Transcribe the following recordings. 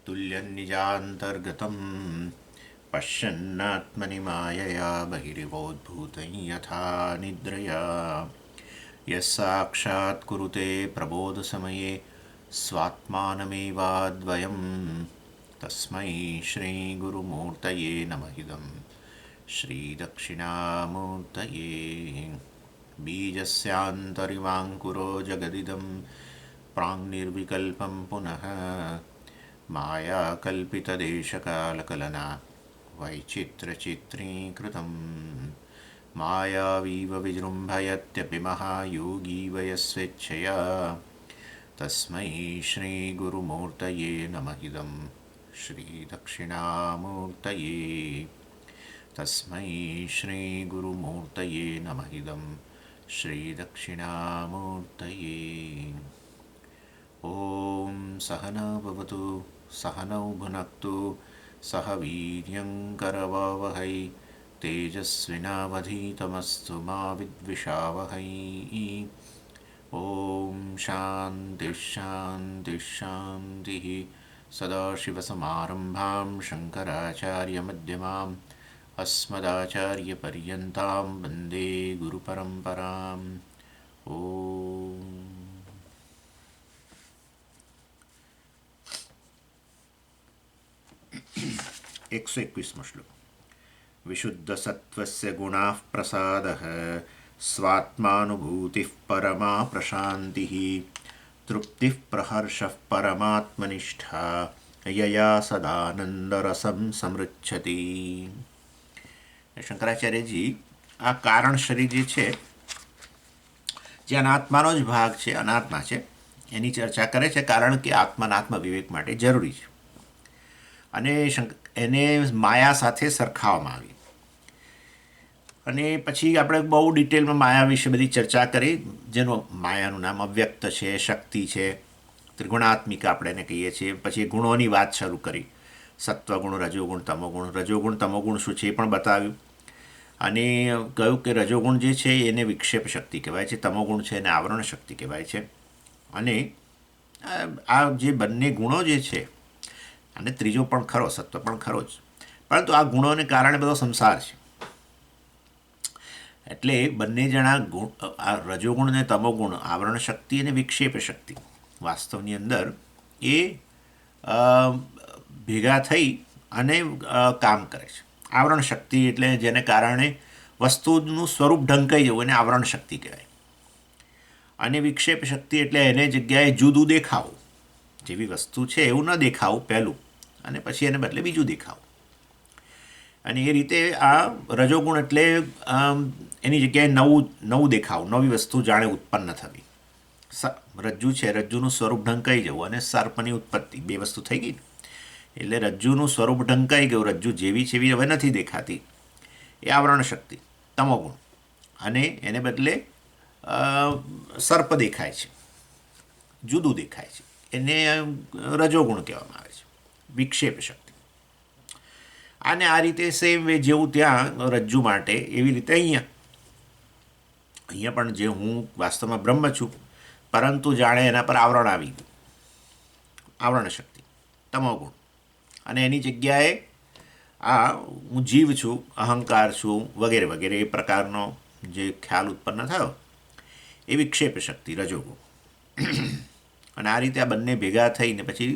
तुल्यन्निजान्तर्गतं पश्यन्नात्मनि मायया बहिरिवोद्भूतं यथा निद्रया यः साक्षात् कुरुते प्रबोधसमये स्वात्मानमेवाद्वयं तस्मै श्रीगुरुमूर्तये नमः इदं श्रीदक्षिणामूर्तये बीजस्यान्तरिवाङ्कुरो जगदिदं प्राङ्निर्विकल्पं पुनः मायाकल्पितदेशकालकलना वैचित्र्यचित्रीकृतं मायावीव विजृम्भयत्यपि महायोगी वयस्वेच्छया तस्मै श्रीगुरुमूर्तये नमः इदं श्रीदक्षिणामूर्तये तस्मै श्रीगुरुमूर्तये नमः इदं श्रीदक्षिणामूर्तये ॐ सहना भवतु सहनौ भुनक्तु सह वीर्यङ्करवावहै तेजस्विनावधीतमस्तु मा विद्विषावहै ॐ शान्तिः शान्तिः शान्तिः सदाशिवसमारम्भां शङ्कराचार्यमध्यमाम् अस्मदाचार्यपर्यन्तां वन्दे गुरुपरम्पराम् ॐ 121 श्लोक विशुद्धसत्त्वस्य गुणाः प्रसादः स्वात्मानुभूतिः परमा प्रशान्तिः तृप्तिः प्रहर्षः परमात्मनिष्ठा यया सदानंदरसं समृच्छति. શંકરાચાર્યજી આ કારણ શરીર જે છે જે અનાત્માનો જ ભાગ છે, અનાત્મા છે, એની ચર્ચા કરે છે, કારણ કે આત્માનાત્મ વિવેક માટે જરૂરી છે અને એને માયા સાથે સરખાવવામાં આવી. અને પછી આપણે બહુ ડિટેલમાં માયા વિશે બધી ચર્ચા કરી, જેનું માયાનું નામ અવ્યક્ત છે, શક્તિ છે, ત્રિગુણાત્મિકા આપણે એને કહીએ છીએ. પછી ગુણોની વાત શરૂ કરી, સત્વગુણ, રજોગુણ, તમોગુણ. રજોગુણ તમોગુણ શું છે એ પણ બતાવ્યું અને કહ્યું કે રજોગુણ જે છે એને વિક્ષેપ શક્તિ કહેવાય છે, તમોગુણ છે એને આવરણ શક્તિ કહેવાય છે. અને આ જે બંને ગુણો જે છે, અને ત્રીજો પણ ખરો, સત્વ પણ ખરો જ, પરંતુ આ ગુણોને કારણે બધો સંસાર છે. એટલે બંને જણા ગુણ, આ રજોગુણ અને તમોગુણ, આવરણ શક્તિ અને વિક્ષેપ શક્તિ, વાસ્તવની અંદર એ ભેગા થઈ અને કામ કરે છે. આવરણ શક્તિ એટલે જેને કારણે વસ્તુનું સ્વરૂપ ઢંકાઈ જવું એને આવરણ શક્તિ કહેવાય. અને વિક્ષેપ શક્તિ એટલે એને જગ્યાએ જુદું દેખાવું, જેવી વસ્તુ છે એવું ન દેખાવું પહેલું, અને પછી એને બદલે બીજું દેખાવું. અને એ રીતે આ રજોગુણ એટલે એની જગ્યાએ નવું દેખાવું, નવી વસ્તુ જાણે ઉત્પન્ન થવી. રજ્જુ છે, રજ્જુનું સ્વરૂપ ઢંકાઈ જવું અને સર્પની ઉત્પત્તિ, બે વસ્તુ થઈ ગઈ. એટલે રજ્જુનું સ્વરૂપ ઢંકાઈ ગયું, રજ્જુ જેવી છે એવી હવે નથી દેખાતી, એ આવરણ શક્તિ, તમોગુણ. અને એને બદલે સર્પ દેખાય છે, જુદું દેખાય છે, એને રજોગુણ કહેવામાં આવે છે, વિક્ષેપ શક્તિ. અને આ રીતે સેમ વે જેવું ત્યાં રજ્જુ માટે, એવી રીતે અહીંયા પણ જે હું વાસ્તવમાં બ્રહ્મ છું, પરંતુ જાણે એના પર આવરણ આવી ગયું, આવરણ શક્તિ, તમોગુણ. અને એની જગ્યાએ આ હું જીવ છું, અહંકાર છું, વગેરે વગેરે એ પ્રકારનો જે ખ્યાલ ઉત્પન્ન થયો એ વિક્ષેપ શક્તિ, રજોગુણ. અને આ રીતે આ બંને ભેગા થઈને પછી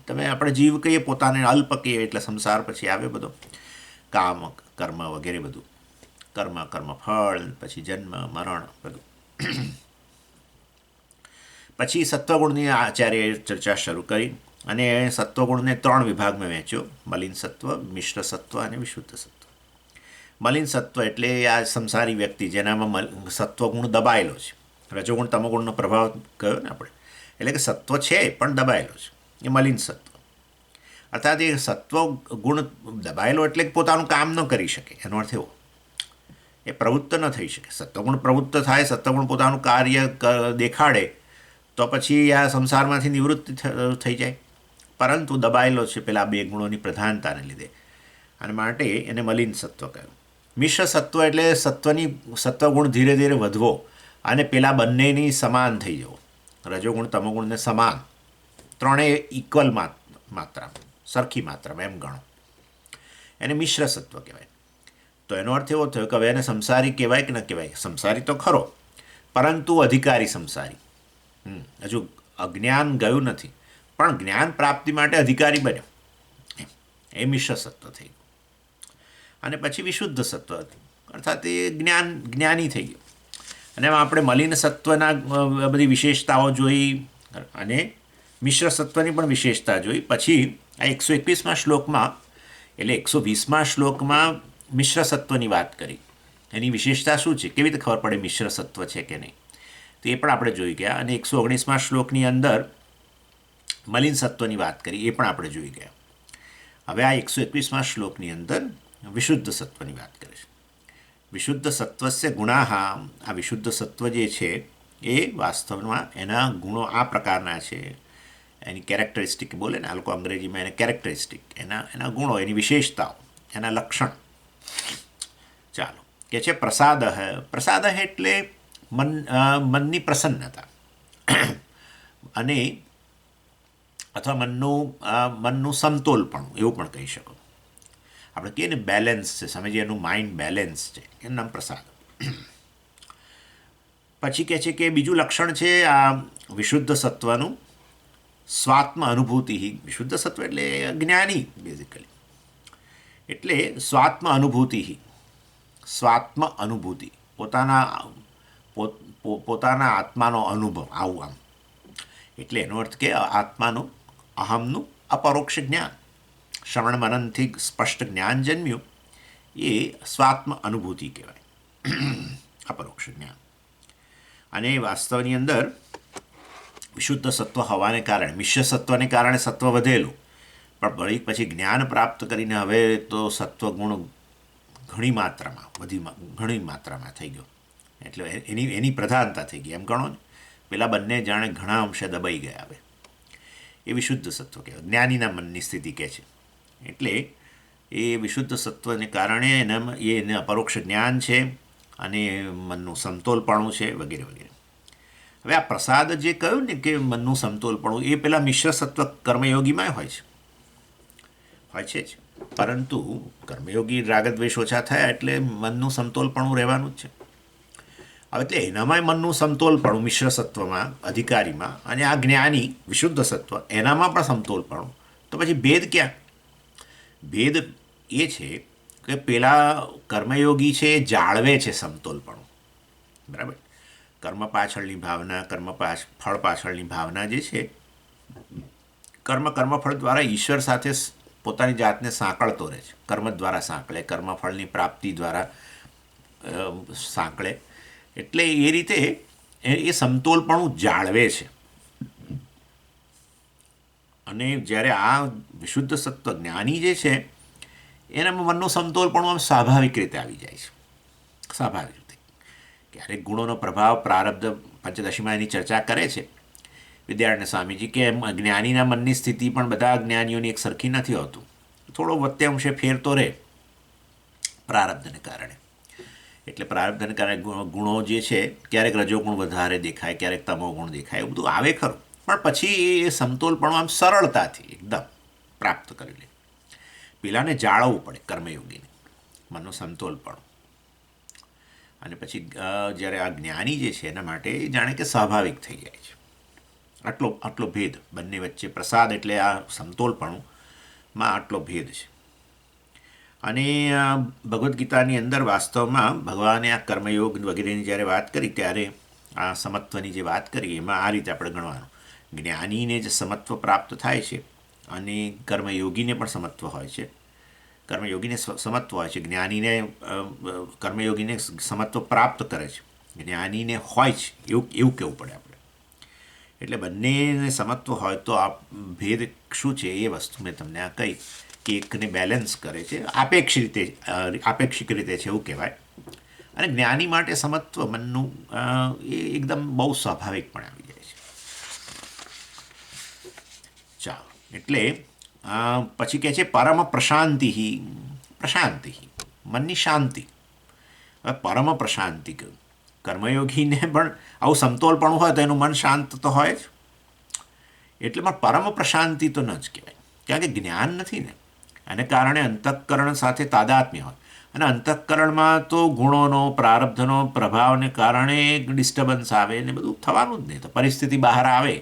તમે આપણે જીવ કહીએ, પોતાને અલ્પ કહીએ, એટલે સંસાર પછી આવે બધો કામ કર્મ વગેરે બધું, કર્મફળ, પછી જન્મ મરણ બધું. પછી સત્વગુણની આચાર્યએ ચર્ચા શરૂ કરી અને સત્વગુણને 3 વિભાગમાં વહેંચ્યો: મલિન સત્વ, મિશ્ર સત્વ અને વિશુદ્ધ સત્વ. મલિન સત્વ એટલે આ સંસારી વ્યક્તિ જેનામાં સત્વગુણ દબાયેલો છે. રજોગુણ તમોગુણનો પ્રભાવ કયો ને આપણે, એટલે કે સત્વ છે પણ દબાયેલો છે, એ મલિન સત્વ. અર્થાત એ સત્વ ગુણ દબાયેલો એટલે કે પોતાનું કામ ન કરી શકે, એનો અર્થ એવો, એ પ્રવૃત્ત ન થઈ શકે. સત્વગુણ પ્રવૃત્ત થાય, સત્વગુણ પોતાનું કાર્ય દેખાડે તો પછી આ સંસારમાંથી નિવૃત્ત થઈ જાય, પરંતુ દબાયેલો છે પેલા બે ગુણોની પ્રધાનતાને લીધે, અને માટે એને મલિન સત્વ કહ્યું. મિશ્ર સત્વ એટલે સત્વગુણ ધીરે ધીરે વધવો અને પેલા બંનેની સમાન થઈ જવો. રજોગુણ તમોગુણને સમાન, ત્રણેય ઇક્વલમાં માત્રામાં, સરખી માત્રામાં એમ ગણો, એને મિશ્ર સત્વ કહેવાય. તો એનો અર્થ એવો થયો કે હવે એને સંસારી કહેવાય કે ન કહેવાય? સંસારી તો ખરો, પરંતુ અધિકારી સંસારી. હજુ અજ્ઞાન ગયું નથી, પણ જ્ઞાન પ્રાપ્તિ માટે અધિકારી બન્યો, એ મિશ્ર સત્વ થઈ ગયું. અને પછી વિશુદ્ધ સત્વ હતું, અર્થાત એ જ્ઞાની થઈ ગયો. અને એમાં આપણે મલિન સત્વના બધી વિશેષતાઓ જોઈ અને મિશ્ર સત્વની પણ વિશેષતા જોઈ. પછી આ 121મા શ્લોકમાં, એટલે 120મા શ્લોકમાં મિશ્ર સત્વની વાત કરી. એની વિશેષતા શું છે, કેવી રીતે ખબર પડે મિશ્ર સત્વ છે કે નહીં, તો એ પણ આપણે જોઈ ગયા. અને 119મા શ્લોકની અંદર મલિન સત્વની વાત કરી, એ પણ આપણે જોઈ ગયા. હવે આ 121મા શ્લોકની અંદર વિશુદ્ધ સત્વની વાત કરે છે. વિશુદ્ધ સત્વસ્ય ગુણાહ, આ વિશુદ્ધ સત્વ જે છે એ વાસ્તવમાં એના ગુણો આ પ્રકારના છે. એની કેરેક્ટરિસ્ટિક બોલે ને આ લોકો અંગ્રેજીમાં, એને કેરેક્ટરિસ્ટિક, એના ગુણો, એની વિશેષતાઓ, એના લક્ષણ. ચાલો, કે છે પ્રસાદ. પ્રસાદ એટલે મનની પ્રસન્નતા, અને અથવા મનનું સમતોલપણું, એવું પણ કહી શકો. આપણે કહીએ ને બેલેન્સ છે, સમજીએ એનું માઇન્ડ બેલેન્સ છે, એનું નામ પ્રસાદ. પછી કહે છે કે બીજું લક્ષણ છે આ વિશુદ્ધ સત્વનું, સ્વાત્મ અનુભૂતિ. વિશુદ્ધ સત્વ એટલે જ્ઞાની બેઝિકલી, એટલે સ્વાત્મ અનુભૂતિ. સ્વાત્મ અનુભૂતિ, પોતાના આત્માનો અનુભવ, આવું આમ. એટલે એનો અર્થ કે આત્માનું, અહમનું અપરોક્ષ જ્ઞાન, શ્રવણ મનનથી સ્પષ્ટ જ્ઞાન જન્મ્યું, એ સ્વાત્મ અનુભૂતિ કહેવાય, અપરોક્ષ જ્ઞાન. અને વાસ્તવની અંદર વિશુદ્ધ સત્વ હોવાને કારણે, મિશ્ર સત્વને કારણે સત્વ વધેલું, પણ પછી જ્ઞાન પ્રાપ્ત કરીને હવે તો સત્વગુણ ઘણી માત્રામાં થઈ ગયો. એટલે એની પ્રધાનતા થઈ ગઈ, એમ ગણો ને. પેલા બંને જાણે ઘણા અંશે દબાઈ ગયા. હવે એ વિશુદ્ધ સત્વ કહેવાય, જ્ઞાનીના મનની સ્થિતિ કહે છે. એટલે એ વિશુદ્ધ સત્વને કારણે એને અપરોક્ષ જ્ઞાન છે, અને મનનું સમતોલપણું છે, વગેરે વગેરે. હવે આ પ્રસાદ જે કહ્યું ને કે મનનું સમતોલપણું, એ પેલા મિશ્ર સત્વ કર્મયોગીમાં હોય છે જ. પરંતુ કર્મયોગી રાગદ્વેષ ઓછા થયા એટલે મનનું સમતોલપણું રહેવાનું જ છે. હવે એટલે એનામાં મનનું સમતોલપણું, મિશ્ર સત્વમાં, અધિકારીમાં, અને આ જ્ઞાની વિશુદ્ધ સત્વ, એનામાં પણ સમતોલપણું. તો પછી ભેદ ક્યાં? ભેદ એ છે કે પેલા કર્મયોગી છે એ જાળવે છે સમતોલપણું, બરાબર. કર્મ પાછળની ભાવના, ફળ પાછળની ભાવના જે છે, કર્મફળ દ્વારા ઈશ્વર સાથે પોતાની જાતને સાંકળતો રહે છે. કર્મ દ્વારા સાંકળે, કર્મફળની પ્રાપ્તિ દ્વારા સાંકળે. એટલે એ રીતે એ સમતોલપણું જાળવે છે. અને જ્યારે આ વિશુદ્ધ સત્વ જ્ઞાની જે છે, એનામાં મનનું સમતોલપણું આમ સ્વાભાવિક રીતે આવી જાય છે. સ્વાભાવિક રીતે. ક્યારેક ગુણોનો પ્રભાવ, પ્રારબ્ધ, પંચદશીમાં એની ચર્ચા કરે છે વિદ્યારણ્ય સ્વામીજી, કે જ્ઞાનીના મનની સ્થિતિ પણ બધા જ્ઞાનીઓની એક સરખી નથી હોતું. થોડો વત્તે અંશે ફેર તો રહે પ્રારબ્ધને કારણે. એટલે પ્રારબ્ધને કારણે ગુણો જે છે, ક્યારેક રજોગુણ વધારે દેખાય, ક્યારેક તમોગુણ દેખાય, એવું બધું આવે ખરું. પણ પછી એ સમતોલપણું આમ સરળતાથી એકદમ પ્રાપ્ત કરી લે. પેલાને જાળવવું પડે, કર્મયોગીને, મનનું સમતોલપણું. અને પછી જ્યારે આ જ્ઞાની જે છે એના માટે જાણે કે સ્વાભાવિક થઈ જાય છે. આટલો ભેદ બંને વચ્ચે, પ્રસાદ એટલે આ સમતોલપણુંમાં આટલો ભેદ છે. અને ભગવદ્ ગીતાની અંદર વાસ્તવમાં ભગવાને આ કર્મયોગ વગેરેની જ્યારે વાત કરી, ત્યારે આ સમત્વની જે વાત કરી, એમાં આ રીતે આપણે ગણવાનું. જ્ઞાનીને જે સમત્વ પ્રાપ્ત થાય છે, અને કર્મયોગીને પણ સમત્વ હોય છે. કર્મયોગીને સમત્વ હોય છે, જ્ઞાનીને, કર્મયોગીને સમત્વ પ્રાપ્ત કરે છે, જ્ઞાનીને હોય છે, એવું કહેવું પડે આપણે. એટલે બંનેને સમત્વ હોય તો આ ભેદ શું છે એ વસ્તુ મેં તમને આ કહી કે એકને બેલેન્સ કરે છે, આપેક્ષિક રીતે છે એવું કહેવાય. અને જ્ઞાની માટે સમત્વ મનનું એ એકદમ બહુ સ્વાભાવિકપણે આવી જાય છે. ચાલો, એટલે પછી કહે છે પરમ પ્રશાંતિ, મનની શાંતિ. હવે પરમ પ્રશાંતિ કહ્યું, કર્મયોગીને પણ આવું સમતોલપણું હોય તો એનું મન શાંત તો હોય જ. એટલે પણ પરમ પ્રશાંતિ તો ન જ કહેવાય. કારણ કે જ્ઞાન નથી ને, એને કારણે અંતઃકરણ સાથે તાદાત્મ્ય હોય, અને અંતઃકરણમાં તો ગુણોનો પ્રારબ્ધનો પ્રભાવને કારણે ડિસ્ટર્બન્સ આવે ને બધું થવાનું જ નહીં. તો પરિસ્થિતિ બહાર આવે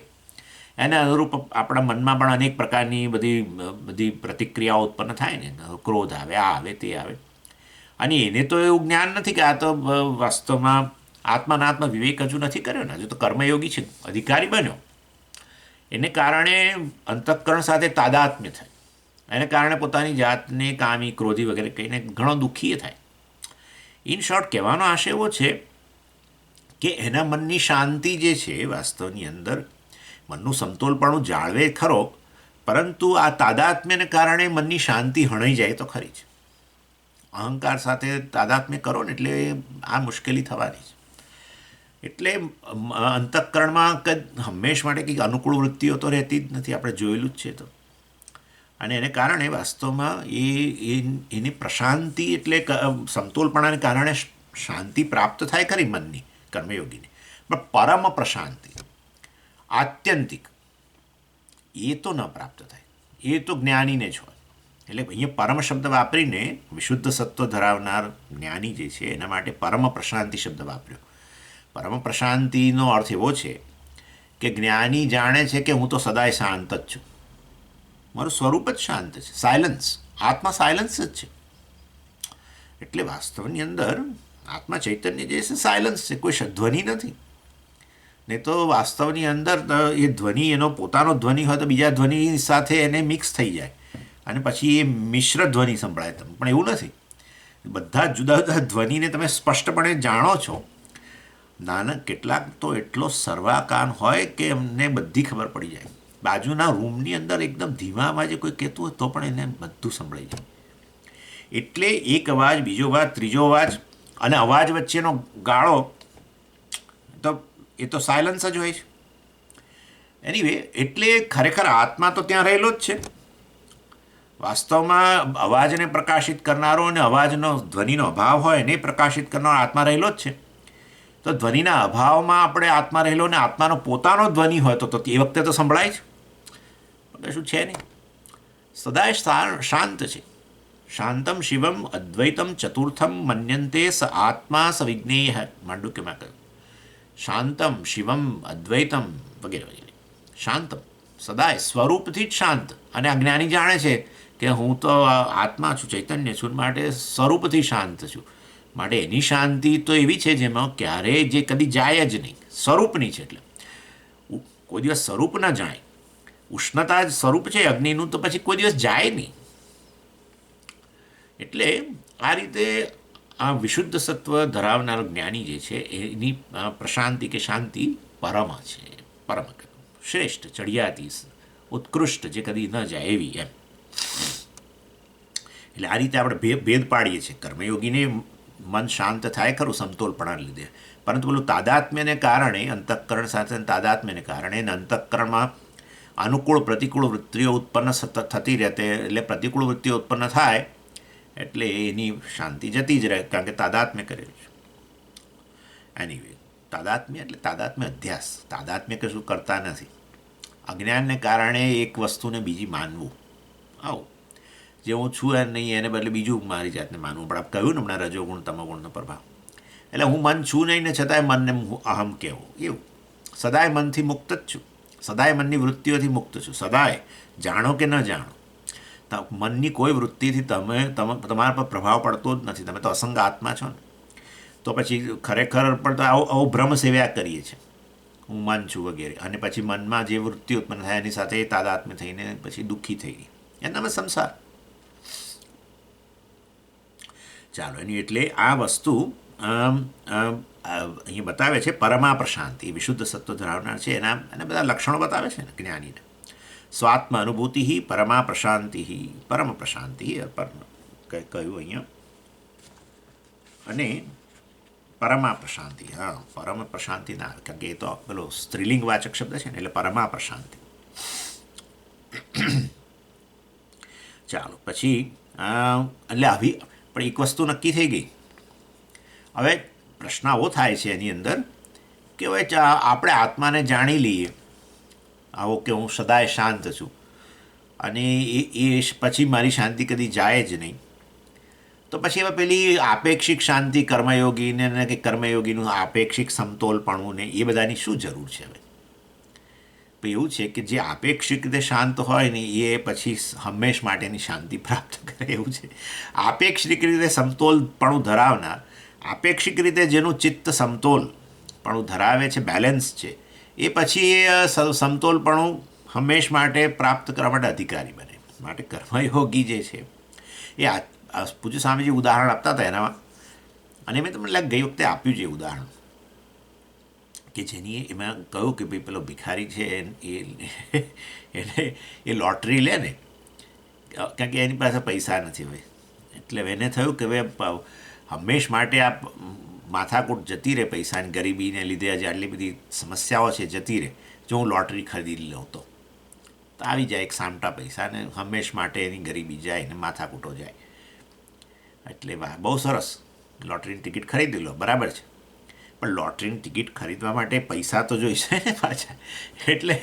એને અનુરૂપ આપણા મનમાં પણ અનેક પ્રકારની બધી બધી પ્રતિક્રિયાઓ ઉત્પન્ન થાય ને, ક્રોધ આવે, આ આવે, તે આવે. અને એને તો એવું જ્ઞાન નથી કે આ તો વાસ્તવમાં આત્માનાત્મ વિવેક હજુ નથી કર્યો ને, હજુ તો કર્મયોગી છે, અધિકારી બન્યો. એને કારણે અંતઃકરણ સાથે તાદાત્મ્ય થાય, એને કારણે પોતાની જાતને કામી, ક્રોધી વગેરે કહીને ઘણો દુઃખી થાય. ઇન શોર્ટ કહેવાનો આશય એવો છે કે એના મનની શાંતિ જે છે વાસ્તવની અંદર મનનું સમતોલપણું જાળવે ખરો, પરંતુ આ તાદાત્મ્યને કારણે મનની શાંતિ હણાઈ જાય તો ખરી જ. અહંકાર સાથે તાદાત્મ્ય કરો ને એટલે આ મુશ્કેલી થવાની છે. એટલે અંતઃકરણમાં હંમેશ માટે કંઈક અનુકૂળ વૃત્તિઓ તો રહેતી જ નથી, આપણે જોયેલું જ છે. તો અને એને કારણે વાસ્તવમાં એની પ્રશાંતિ એટલે સમતોલપણાને કારણે શાંતિ પ્રાપ્ત થાય ખરી મનની, કર્મયોગીની, પણ પરમ પ્રશાંતિ, આત્યંતિક, એ તો ન પ્રાપ્ત થાય. એ તો જ્ઞાનીને જ હોય. એટલે અહીંયા પરમ શબ્દ વાપરીને વિશુદ્ધ સત્વ ધરાવનાર જ્ઞાની જે છે એના માટે પરમ પ્રશાંતિ શબ્દ વાપર્યો. પરમ પ્રશાંતિનો અર્થ એવો છે કે જ્ઞાની જાણે છે કે હું તો સદાય શાંત જ છું, મારું સ્વરૂપ જ શાંત છે, સાયલન્સ, આત્મા સાયલન્સ જ છે. એટલે વાસ્તવની અંદર આત્મા ચૈતન્ય જે છે સાયલન્સ છે, કોઈ ધ્વનિ નથી. નહીં તો વાસ્તવની અંદર એ ધ્વનિ એનો પોતાનો ધ્વનિ હોય તો બીજા ધ્વનિ સાથે એને મિક્સ થઈ જાય અને પછી એ મિશ્ર ધ્વનિ સંભળાય તમને, પણ એવું નથી. બધા જુદા જુદા ધ્વનિને તમે સ્પષ્ટપણે જાણો છો. નાના કેટલાક તો એટલો સર્વાકાન હોય કે એમને બધી ખબર પડી જાય. બાજુના રૂમની અંદર એકદમ ધીમા અવાજે કોઈ કહેતું હોય તો પણ એને બધું સંભળાઈ જાય. એટલે એક અવાજ, બીજો અવાજ, ત્રીજો અવાજ અને અવાજ વચ્ચેનો ગાળો, તો એ તો સાયલન્સ જ હોય છે. એનીવે, એટલે ખરેખર આત્મા તો ત્યાં રહેલો જ છે. વાસ્તવમાં અવાજને પ્રકાશિત કરનારો અને અવાજનો ધ્વનિનો અભાવ હોય એને પ્રકાશિત કરનારો આત્મા રહેલો જ છે. તો ધ્વનિના અભાવમાં આપણે આત્મા રહેલો ને આત્માનો પોતાનો ધ્વનિ હોય તો એ વખતે તો સંભળાય જ, શું છે નહીં. સદાય શાંત છે. શાંતમ શિવમ અદ્વૈતમ ચતુર્થમ મન્યંતે સ આત્મા સ વિજ્ઞેય, માંડુક્યમાં કહ્યું. શાંતમ શિવમ અદ્વૈતમ વગેરે વગેરે. શાંતમ સદાય સ્વરૂપથી જ શાંત. અને અજ્ઞાની જાણે છે કે હું તો આત્મા છું, ચૈતન્ય છું, માટે સ્વરૂપથી શાંત છું. માટે એની શાંતિ તો એવી છે જેમાં ક્યારેય જે કદી જાય જ નહીં, સ્વરૂપની છે. એટલે કોઈ દિવસ સ્વરૂપ ન જાય. ઉષ્ણતા જ સ્વરૂપ છે અગ્નિનું, તો પછી કોઈ દિવસ જાય નહીં. એટલે આ રીતે આ વિશુદ્ધ સત્વ ધરાવનાર જ્ઞાની જે છે એની પ્રશાંતિ કે શાંતિ પરમ છે, પરમ શ્રેષ્ઠ, ચડિયાતી, ઉત્કૃષ્ટ, જે કદી ન જાય એવી એમ. એટલે આ રીતે આપણે ભેદ પાડીએ છીએ. કર્મયોગીને મન શાંત થાય ખરું સમતોલપણાને લીધે, પરંતુ પેલું તાદાત્મ્યને કારણે, અંતઃકરણ સાથે તાદાત્મ્યને કારણે અંતઃકરણમાં અનુકૂળ પ્રતિકૂળ વૃત્તિઓ ઉત્પન્ન થતી રહે. એટલે પ્રતિકૂળ વૃત્તિઓ ઉત્પન્ન થાય એટલે એની શાંતિ જતી જ રહે, કારણ કે તાદાત્મ્ય કરેલું છે. એનીવે, તાદાત્મ્ય એટલે તાદાત્મ્ય અધ્યાસ. તાદાત્મ્ય કશું કરતા નથી. અજ્ઞાનને કારણે એક વસ્તુને બીજી માનવું, આવું જે હું છું એ નહીં એને બદલે બીજું મારી જાતને માનવું. પણ આપ કહ્યું ને હમણાં રજોગુણ તમોગુણનો પ્રભાવ. એટલે હું મન છું નહીં ને છતાંય મનને અહમ કહેવું, એવું. સદાય મનથી મુક્ત જ છું, સદાય મનની વૃત્તિઓથી મુક્ત છું. સદાય જાણો કે ન જાણો, મનની કોઈ વૃત્તિથી તમારા પર પ્રભાવ પડતો જ નથી. તમે તો અસંગ આત્મા છો ને. તો પછી ખરેખર પણ તો આવો ભ્રમ સેવ્યા કરીએ છીએ, હું મન છું વગેરે. અને પછી મનમાં જે વૃત્તિ ઉત્પન્ન થાય એની સાથે તાદાત્મ્ય થઈને પછી દુઃખી થઈ ગઈ. એના નામે સંસાર. ચાલો, એની એટલે આ વસ્તુ અહીં બતાવે છે. પરમા પ્રશાંતિ, વિશુદ્ધ સત્વ ધરાવનાર છે, એના બધા લક્ષણો બતાવે છે ને જ્ઞાનીને. સ્વાત્મ અનુભૂતિ પરમા પ્રશાંતિ, પરમ પ્રશાંતિ કહ્યું અહીંયા. અને પરમા પ્રશાંતિ, હા, પરમ પ્રશાંતિ ના, કારણ કે એ તો પેલો સ્ત્રીલિંગ વાચક શબ્દ છે ને, એટલે પરમા પ્રશાંતિ. ચાલો, પછી એટલે આવી પણ એક વસ્તુ નક્કી થઈ ગઈ. હવે પ્રશ્ન આવો થાય છે એની અંદર કે હવે આપણે આત્માને જાણી લઈએ, આવો કે હું સદાય શાંત છું, અને પછી મારી શાંતિ કદી જાય જ નહીં, તો પછી એમાં પેલી આપેક્ષિક શાંતિ કર્મયોગીને ને કે કર્મયોગીનું આપેક્ષિક સમતોલપણું ને એ બધાની શું જરૂર છે હવે? એવું છે કે જે આપેક્ષિક રીતે શાંત હોય ને એ પછી હંમેશ માટેની શાંતિ પ્રાપ્ત કરે એવું છે. આપેક્ષિક રીતે સમતોલપણું ધરાવનાર, આપેક્ષિક રીતે જેનું ચિત્ત સમતોલપણું ધરાવે છે, બેલેન્સ છે, એ પછી એ સમતોલપણું હંમેશ માટે પ્રાપ્ત કરવા માટે અધિકારી બને. માટે કર્મયોગી જે છે એ પૂજ્ય સ્વામીજી ઉદાહરણ આપતા હતા એનામાં, અને મેં તમને ગઈ વખતે આપ્યું છે ઉદાહરણ કે જેની એમાં કહ્યું કે ભાઈ પેલો ભિખારી છે એને એ લોટરી લે ને, કારણ કે એની પાસે પૈસા નથી હોય, એટલે એને થયું કે ભાઈ હંમેશ માટે આ માથાકૂટ જતી રહે, પૈસાની ગરીબીને લીધે આજે આટલી બધી સમસ્યાઓ છે જતી રહે, જો હું લોટરી ખરીદી લઉં તો આવી જાય એક સામટા પૈસા ને હંમેશ માટે એની ગરીબી જાય ને માથાકૂટો જાય. એટલે બહુ સરસ, લોટરીની ટિકિટ ખરીદી લો, બરાબર છે, પણ લોટરીની ટિકિટ ખરીદવા માટે પૈસા તો જોઈશે ને પાછા. એટલે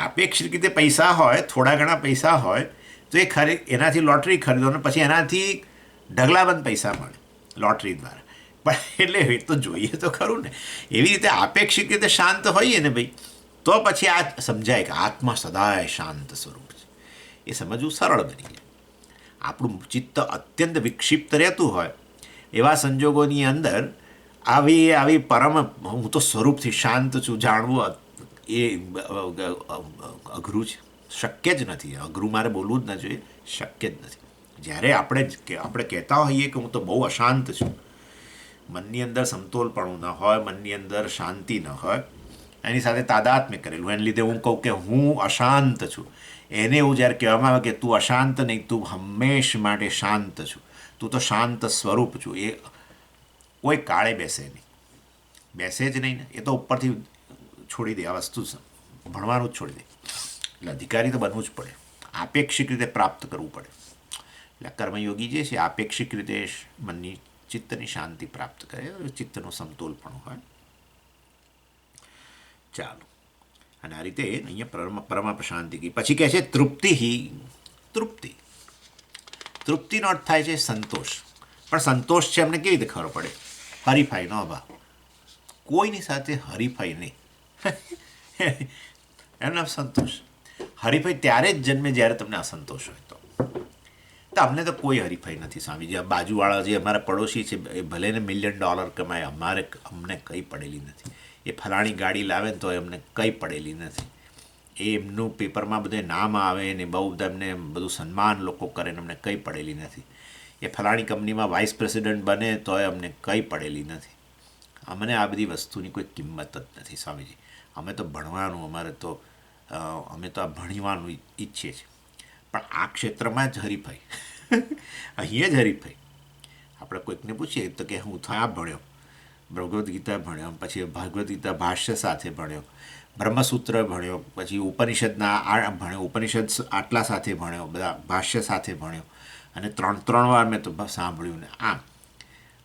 આપેક્ષિત રીતે પૈસા હોય, થોડા ઘણા પૈસા હોય તો એનાથી લોટરી ખરીદો ને પછી એનાથી ઢગલાબંધ પૈસા મળે લોટરી દ્વારા. પણ એટલે એ તો જોઈએ તો ખરું ને. એવી રીતે આપેક્ષિક રીતે શાંત હોઈએ ને ભાઈ, તો પછી આ સમજાય કે આત્મા સદાય શાંત સ્વરૂપ છે. એ સમજવું સરળ બની જાય. આપણું ચિત્ત અત્યંત વિક્ષિપ્ત રહેતું હોય એવા સંજોગોની અંદર આવી પરમ હું તો સ્વરૂપથી શાંત છું જાણવું એ અઘરું છે, શક્ય જ નથી. અઘરું મારે બોલવું જ ન જોઈએ, શક્ય જ નથી. જ્યારે આપણે કહેતા હોઈએ કે હું તો બહુ અશાંત છું, મનની અંદર સમતોલપણું ન હોય, મનની અંદર શાંતિ ન હોય, એની સાથે તાદાત્મ્ય કરેલું, એને લીધે હું કહું કે હું અશાંત છું, એને એવું જ્યારે કહેવામાં આવે કે તું અશાંત નહીં, તું હંમેશ માટે શાંત છું, તું તો શાંત સ્વરૂપ છું, એ કોઈ કાળે બેસે નહીં, બેસે જ નહીં ને. એ તો ઉપરથી છોડી દે, આ વસ્તુ ભણવાનું જ છોડી દે. એટલે અધિકારી તો બનવું જ પડે, આપેક્ષિક રીતે પ્રાપ્ત કરવું પડે. એટલે કર્મયોગી જે છે આપેક્ષિક રીતે મનની ચિત્તની શાંતિ પ્રાપ્ત કરે, ચિત્તનું સમતોલપણું હોય. ચાલો, અને આ રીતે અહીંયા પરમા પ્રશાંતિ કી. પછી કહે છે તૃપ્તિ. તૃપ્તિ તૃપ્તિનો અર્થ થાય છે સંતોષ. પણ સંતોષ છે અમને કેવી રીતે ખબર પડે? હરીફાઈનો અભાવ, કોઈની સાથે હરીફાઈ નહીં. એનું નામ સંતોષ. હરીફાઈ ત્યારે જ જન્મે જ્યારે તમને અસંતોષ હોય. તો અમને તો કોઈ હરીફાઈ નથી સ્વામીજી. બાજુવાળા જે અમારા પડોશી છે એ ભલે ને $1,000,000 કમાય, અમને કંઈ પડેલી નથી. એ ફલાણી ગાડી લાવે ને તો અમને કંઈ પડેલી નથી. એ એમનું પેપરમાં બધે નામ આવે ને બહુ બધા એમને બધું સન્માન લોકો કરે ને અમને કંઈ પડેલી નથી. એ ફલાણી કંપનીમાં વાઇસ પ્રેસિડન્ટ બને તોય અમને કંઈ પડેલી નથી. અમને આ બધી વસ્તુની કોઈ કિંમત જ નથી સ્વામીજી. અમે તો ભણવાનું, અમે તો આ ભણવાનું ઈચ્છીએ છીએ. પણ આ ક્ષેત્રમાં જ હરીફાઈ, અહીંયા જ હરીફાઈ. આપણે કોઈકને પૂછીએ તો કે હું તો આ ભણ્યો, ભગવદ્ ગીતા ભણ્યો, પછી ભગવદ્ ગીતા ભાષ્ય સાથે ભણ્યો, બ્રહ્મસૂત્ર ભણ્યો, પછી ઉપનિષદના આ ભણ્યો, ઉપનિષદ આટલા સાથે ભણ્યો, બધા ભાષ્ય સાથે ભણ્યો, અને 3 વાર મેં તો સાંભળ્યું ને આમ,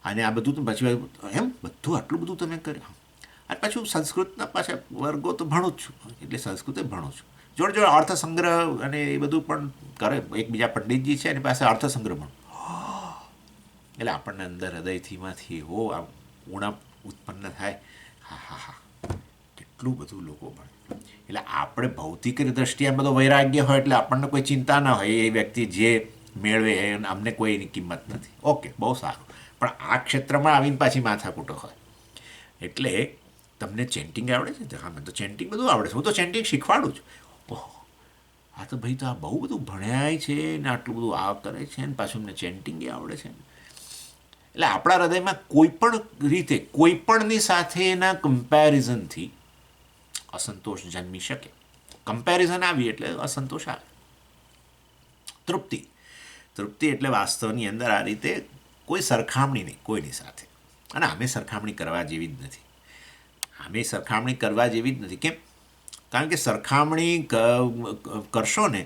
અને આ બધું તો પછી એમ બધું આટલું બધું તમે કર્યું. અને પાછું સંસ્કૃતના પાછા વર્ગો તો ભણું જ છું, એટલે સંસ્કૃત ભણું છું. જોડે જોડે અર્થસંગ્રહ અને એ બધું પણ કરે. એકબીજા પંડિતજી છે એની પાસે અર્થસંગ્રહ પણ. એટલે આપણને અંદર હૃદયથીમાંથી આમ ઉણપ ઉત્પન્ન થાય. હા હા હા, કેટલું બધું લોકો ભણે. એટલે આપણે ભૌતિક દ્રષ્ટિએ બધો વૈરાગ્ય હોય એટલે આપણને કોઈ ચિંતા ના હોય, એ વ્યક્તિ જે મેળવે અમને કોઈ એની કિંમત નથી. ઓકે, બહુ સારું. પણ આ ક્ષેત્રમાં આવીને પાછી માથાકૂટો હોય. એટલે તમને ચેન્ટિંગ આવડે છે? હા, મને તો ચેન્ટિંગ બધું આવડે છે, હું તો ચેન્ટિંગ શીખવાડું છું. ઓહો, હા તો ભાઈ તો આ બહુ બધું ભણ્યા છે ને આટલું બધું આ કરે છે ને પાછું અમને ચેન્ટિંગ આવડે છે. એટલે આપણા હૃદયમાં કોઈ પણ રીતે કોઈપણની સાથેના કમ્પેરિઝનથી અસંતોષ જન્મી શકે. કમ્પેરિઝન આવી એટલે અસંતોષ આવે. તૃપ્તિ એટલે વાસ્તવની અંદર આ રીતે કોઈ સરખામણી નહીં કોઈની સાથે. અને આમે સરખામણી કરવા જેવી જ નથી. આમે સરખામણી કરવા જેવી જ નથી. કેમ? કારણ કે સરખામણી કરશો ને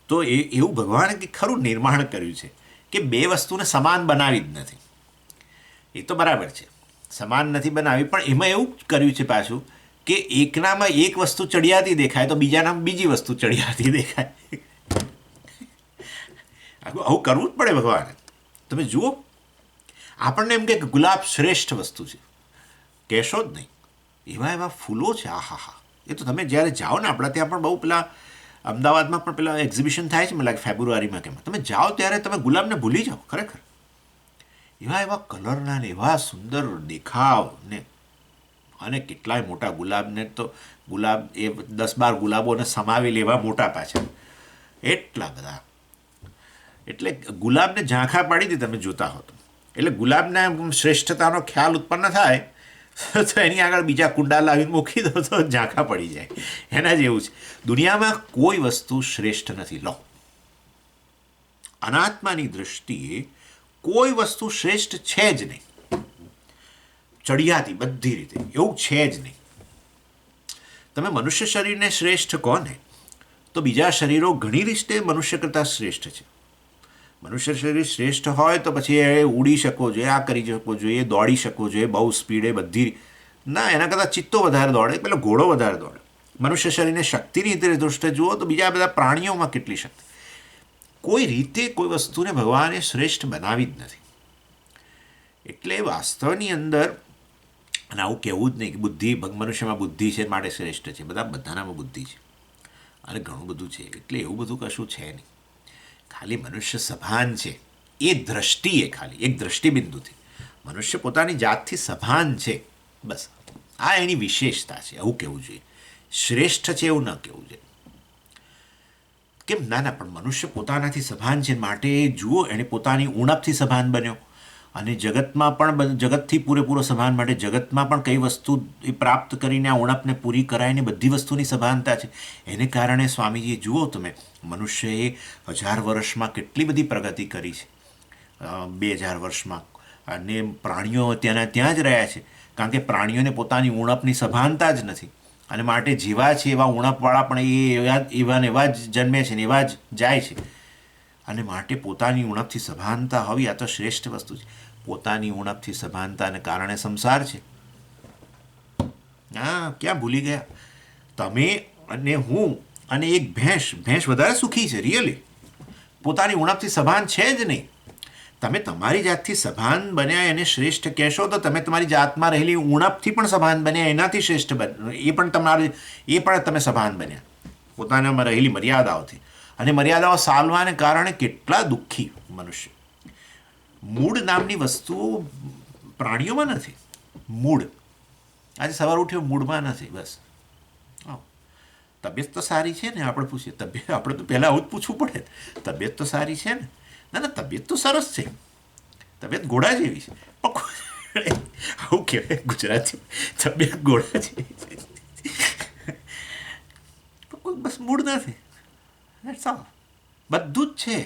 તો એવું ભગવાને કે ખરું નિર્માણ કર્યું છે કે બે વસ્તુને સમાન બનાવી જ નથી. એ તો બરાબર છે, સમાન નથી બનાવી, પણ એમાં એવું કર્યું છે પાછું કે એકનામાં એક વસ્તુ ચડિયાતી દેખાય તો બીજાનામાં બીજી વસ્તુ ચડિયાતી દેખાય. આવું કરવું જ પડે ભગવાને. તમે જુઓ, આપણને એમ કે ગુલાબ શ્રેષ્ઠ વસ્તુ છે, કહેશો જ નહીં. એવા એવા ફૂલો છે, આ હા હા. એ તો તમે જ્યારે જાઓ ને, આપણા ત્યાં પણ બહુ પેલા અમદાવાદમાં પણ પેલા એક્ઝિબિશન થાય છે, મને લાગે ફેબ્રુઆરીમાં કેમાં, તમે જાઓ ત્યારે તમે ગુલાબને ભૂલી જાઓ ખરેખર. એવા એવા કલરના ને એવા સુંદર દેખાવ ને, અને કેટલાય મોટા ગુલાબને તો ગુલાબ એ 10-12 ગુલાબોને સમાવી લેવા મોટા પાછા, એટલા બધા. એટલે ગુલાબને ઝાંખા પાડી દે તમે જોતા હો તો. એટલે ગુલાબના શ્રેષ્ઠતાનો ખ્યાલ ઉત્પન્ન થાય તો એની આગળ બીજા કુંડા લાવીને મૂકી દો તો ઝાંખા પડી જાય. એના જેવું છે. દુનિયામાં કોઈ વસ્તુ શ્રેષ્ઠ નથી. લો, અનાત્માની દૃષ્ટિએ કોઈ વસ્તુ શ્રેષ્ઠ છે જ નહીં. ચડિયાતી બધી રીતે એવું છે જ નહીં. તમે મનુષ્ય શરીરને શ્રેષ્ઠ કહો ને, તો બીજા શરીરો ઘણી રીતે મનુષ્ય કરતાં શ્રેષ્ઠ છે. મનુષ્ય શરીર શ્રેષ્ઠ હોય તો પછી એ ઉડી શકો જોઈએ, આ કરી શકો જોઈએ, દોડી શકો જોઈએ બહુ સ્પીડે બધી. ના, એના કરતાં ચિત્તો વધારે દોડે, પેલો ઘોડો વધારે દોડે. મનુષ્ય શરીરને શક્તિની દૃષ્ટિએ જુઓ તો બીજા બધા પ્રાણીઓમાં કેટલી શક્તિ. કોઈ રીતે કોઈ વસ્તુને ભગવાને શ્રેષ્ઠ બનાવી જ નથી. એટલે વાસ્તવની અંદર, અને આવું કહેવું જ નહીં કે બુદ્ધિ મનુષ્યમાં બુદ્ધિ છે માટે શ્રેષ્ઠ છે. બધાનામાં બુદ્ધિ છે અને ઘણું બધું છે. એટલે એવું બધું કશું છે નહીં. ખાલી મનુષ્ય સભાન છે એ દ્રષ્ટિએ, ખાલી એક દ્રષ્ટિબિંદુથી મનુષ્ય પોતાની જાતથી સભાન છે, બસ. આ એની વિશેષતા છે, એવું કહેવું જોઈએ. શ્રેષ્ઠ છે એવું ન કહેવું જોઈએ. કેમ? ના ના, પણ મનુષ્ય પોતાનાથી સભાન છે માટે જુઓ, એણે પોતાની ઉણપથી સભાન બન્યો. અને જગતમાં પણ જગતથી પૂરેપૂરો સભાન માટે જગતમાં પણ કઈ વસ્તુ એ પ્રાપ્ત કરીને આ ઉણપને પૂરી કરાય ને બધી વસ્તુની સભાનતા છે. એને કારણે સ્વામીજીએ જુઓ તમે, મનુષ્યએ 1000 વર્ષમાં કેટલી બધી પ્રગતિ કરી છે, 2000 વર્ષમાં. અને પ્રાણીઓ ત્યાંના ત્યાં જ રહ્યા છે, કારણ કે પ્રાણીઓને પોતાની ઉણપની સભાનતા જ નથી. અને માટે જેવા છે એવા ઉણપવાળા પણ એવા જ જન્મે છે ને એવા જ જાય છે. અને માટે પોતાની ઉણપથી સભાનતા હોવી આ તો શ્રેષ્ઠ વસ્તુ છે. પોતાની ઉણપથી સભાનતાને કારણે સંસાર છે. હા, ક્યાં ભૂલી ગયા તમે અને હું અને એક ભેંસ વધારે સુખી છે રિયલી. પોતાની ઉણપથી સભાન છે જ નહીં. તમે તમારી જાતથી સભાન બન્યા એને શ્રેષ્ઠ કહેશો તો તમે તમારી જાતમાં રહેલી ઉણપથી પણ સભાન બન્યા એનાથી શ્રેષ્ઠ બન્યા. એ પણ તમે સભાન બન્યા પોતાનામાં રહેલી મર્યાદાઓથી. અને મર્યાદાઓ સાલવાને કારણે કેટલા દુઃખી મનુષ્ય. મૂળ નામની વસ્તુઓ પ્રાણીઓમાં નથી. મૂળ, આજે સવાર ઉઠ્યો મૂળમાં નથી, બસ. તબિયત તો સારી છે ને, આપણે પૂછીએ તબિયત, આપણે તો પહેલાં આવું જ પૂછવું પડે, તબિયત તો સારી છે ને? ના ના, તબિયત તો સરસ છે, તબિયત ઘોડા જેવી છે. આવું કહેવાય ગુજરાતી, તબિયત ઘોડા જેવી છે. બસ મૂળ નથી. બધું જ છે.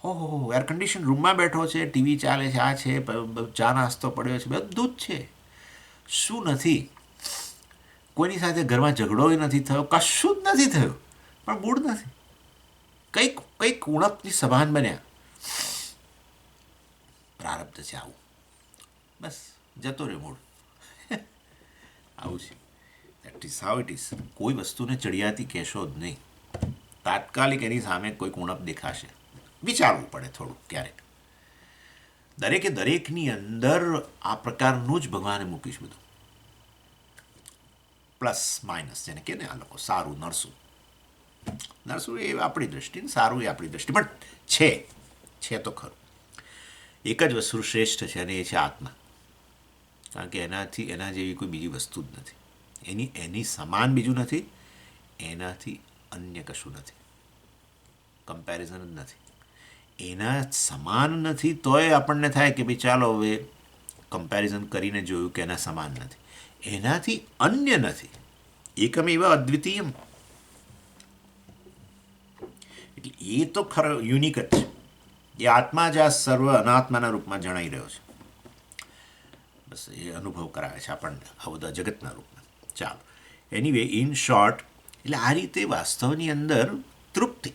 ઓહો, એર કન્ડિશન રૂમમાં બેઠો છે, ટીવી ચાલે છે, આ છે, ચા નાસ્તો પડ્યો છે, બધું જ છે. શું નથી? કોઈની સાથે ઘરમાં ઝઘડો નથી થયો, કશું જ નથી થયું, પણ મૂળ નથી. કંઈક ઉણપની સભાન બન્યા. પ્રારબ્ધ છે આવું, બસ જતો રહે મૂળ. આવું છે. That is how it is. કોઈ વસ્તુને ચડિયાતી કહેશો જ નહીં. તાત્કાલિક એની સામે કોઈક ઉણપ દેખાશે, વિચારવું પડે થોડું ક્યારેક. દરેકની અંદર આ પ્રકારનું જ ભગવાને મૂકીશ બધું, પ્લસ માઇનસ, જેને કે ને આ લોકો સારું નરસું એ આપણી દ્રષ્ટિ ને સારું એ આપણી દ્રષ્ટિ, પણ છે તો ખરું. એક જ વસ્તુ શ્રેષ્ઠ છે અને એ છે આત્મા. કારણ કે એના જેવી કોઈ બીજી વસ્તુ જ નથી. એની સમાન બીજું નથી, એનાથી અન્ય કશું નથી, કમ્પેરિઝન જ નથી. એના સમાન નથી તોય આપણને થાય કે ભાઈ ચાલો હવે કમ્પેરિઝન કરીને જોયું કે એના સમાન નથી. એનાથી અન્ય નથી, એકમેવ અદ્વિતીયમ. એટલે એ તો ખરો યુનિક જ છે. એ આત્મા જ આ સર્વ અનાત્માના રૂપમાં જણાઈ રહ્યો છે. બસ એ અનુભવ કરાવે છે આપણને આ બધા જગતના રૂપમાં. ચાલો, એનીવે, ઇન શોર્ટ, એટલે આ રીતે વાસ્તવની અંદર તૃપ્તિ,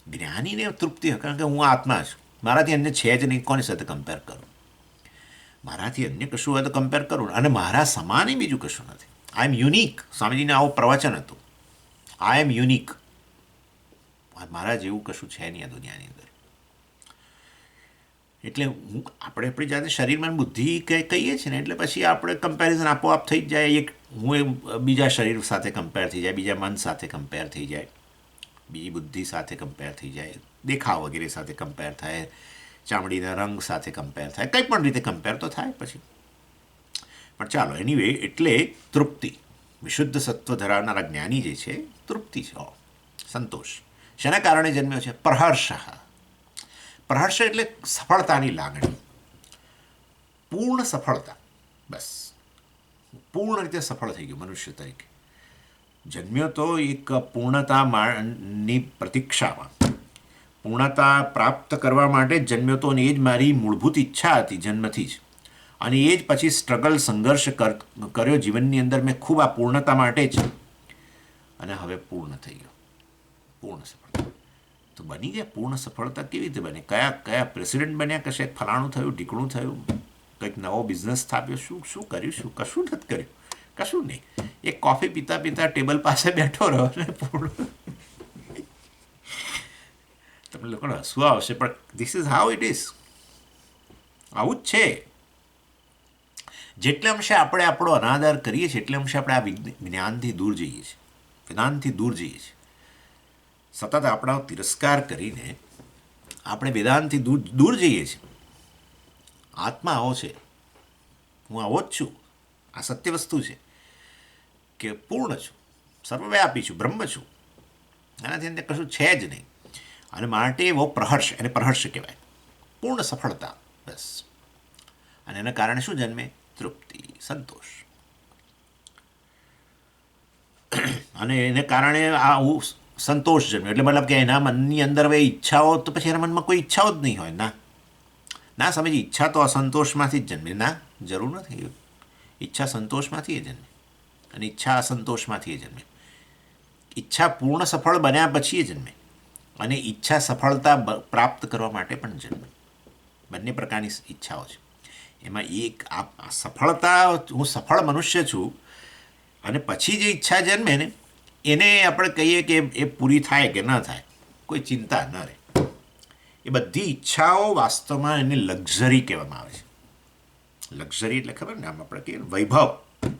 જ્ઞાનીને તૃપ્તિ, કારણ કે હું આત્મા છું, મારાથી અન્ય છે જ નહીં, કોની સાથે કમ્પેર કરું? મારાથી અન્ય કશું હોય તો કમ્પેર કરું, અને મારા સમાન બીજું કશું નથી. આઈ એમ યુનિક. સ્વામીજીને આવું પ્રવચન હતું, આઈ એમ યુનિક. મારા જેવું કશું છે નહીં આ દુનિયાની અંદર. એટલે આપણે આપણી જાતે શરીરમાં બુદ્ધિ કહીએ છીએ ને, એટલે પછી આપણે કમ્પેરિઝન આપોઆપ થઈ જ જાય. હું બીજા શરીર સાથે કમ્પેર થઈ જાય, બીજા મન સાથે કમ્પેર થઈ જાય, બીજી બુદ્ધિ સાથે કમ્પેર થઈ જાય, દેખાવ વગેરે સાથે કમ્પેર થાય, ચામડીના રંગ સાથે કમ્પેર થાય, કંઈ પણ રીતે કમ્પેર તો થાય પછી. પણ ચાલો એનીવે, એટલે તૃપ્તિ, વિશુદ્ધ સત્વ ધરાવનારા જ્ઞાની જે છે તૃપ્તિ છે, સંતોષ. શેના કારણે જન્મ્યો છે? પ્રહર્ષ. પ્રહર્ષ એટલે સફળતાની લાગણી, પૂર્ણ સફળતા. બસ પૂર્ણ રીતે સફળ થઈ ગયો મનુષ્ય તરીકે. જન્મ્યો તો એક પૂર્ણતાની પ્રતીક્ષામાં, પૂર્ણતા પ્રાપ્ત કરવા માટે જ જન્મ્યો તો, અને એ જ મારી મૂળભૂત ઈચ્છા હતી જન્મથી જ. અને એ જ પછી સ્ટ્રગલ, સંઘર્ષ કર્યો જીવનની અંદર મેં ખૂબ આ પૂર્ણતા માટે જ. અને હવે પૂર્ણ થઈ ગયો, પૂર્ણ સફળતા. તો બની ગયા. પૂર્ણ સફળતા કેવી રીતે બને? કયા કયા પ્રેસિડેન્ટ બન્યા? કશે ફલાણું થયું, ઢીકણું થયું, કંઈક નવો બિઝનેસ સ્થાપ્યો, શું કર્યું? કશું નથી કર્યું, કશું નહીં. એક કોફી પીતા પીતા ટેબલ પાસે બેઠો રહ્યો ને પૂર્ણ. તમને લોકોને હસવું આવશે, પણ this is how it is. આવું જ છે. જેટલે અંશે આપણે આપણો અનાદર કરીએ છીએ, એટલે અંશે આપણે આ જ્ઞાનથી દૂર જઈએ છીએ, વેદાંતથી દૂર જઈએ છીએ. સતત આપણા તિરસ્કાર કરીને આપણે વેદાંતથી દૂર જઈએ છીએ. આત્મા આવો છે, હું આવો જ છું, આ સત્ય વસ્તુ છે કે પૂર્ણ છું, સર્વવ્યાપી છું, બ્રહ્મ છું, એનાથી અંદર કશું છે જ નહીં. અને માટે એવો પ્રહર્ષ, એને પ્રહર્ષ કહેવાય, પૂર્ણ સફળતા. બસ. અને એના કારણે શું જન્મે? તૃપ્તિ, સંતોષ. અને એને કારણે આ સંતોષ જન્મે. એટલે મતલબ કે એના મનની અંદર હવે ઈચ્છાઓ, તો પછી એના મનમાં કોઈ ઈચ્છાઓ જ નહીં હોય. ના સમજી, ઈચ્છા તો અસંતોષમાંથી જ જન્મે. ના, જરૂર નથી. ઈચ્છા સંતોષમાંથી જન્મે, અને ઈચ્છા અસંતોષમાંથી જન્મે. ઈચ્છા પૂર્ણ સફળ બન્યા પછી જન્મે, અને ઈચ્છા સફળતા પ્રાપ્ત કરવા માટે પણ જન્મે. બંને પ્રકારની ઈચ્છાઓ છે. એમાં એક આ સફળતા, હું સફળ મનુષ્ય છું, અને પછી જે ઈચ્છા જન્મે ને, એને આપણે કહીએ કે એ પૂરી થાય કે ન થાય, કોઈ ચિંતા ન રહે. એ બધી ઈચ્છાઓ વાસ્તવમાં એને લક્ઝરી કહેવામાં આવે છે. લક્ઝરી એટલે ખબર ને, આમ આપણે કહીએ વૈભવ.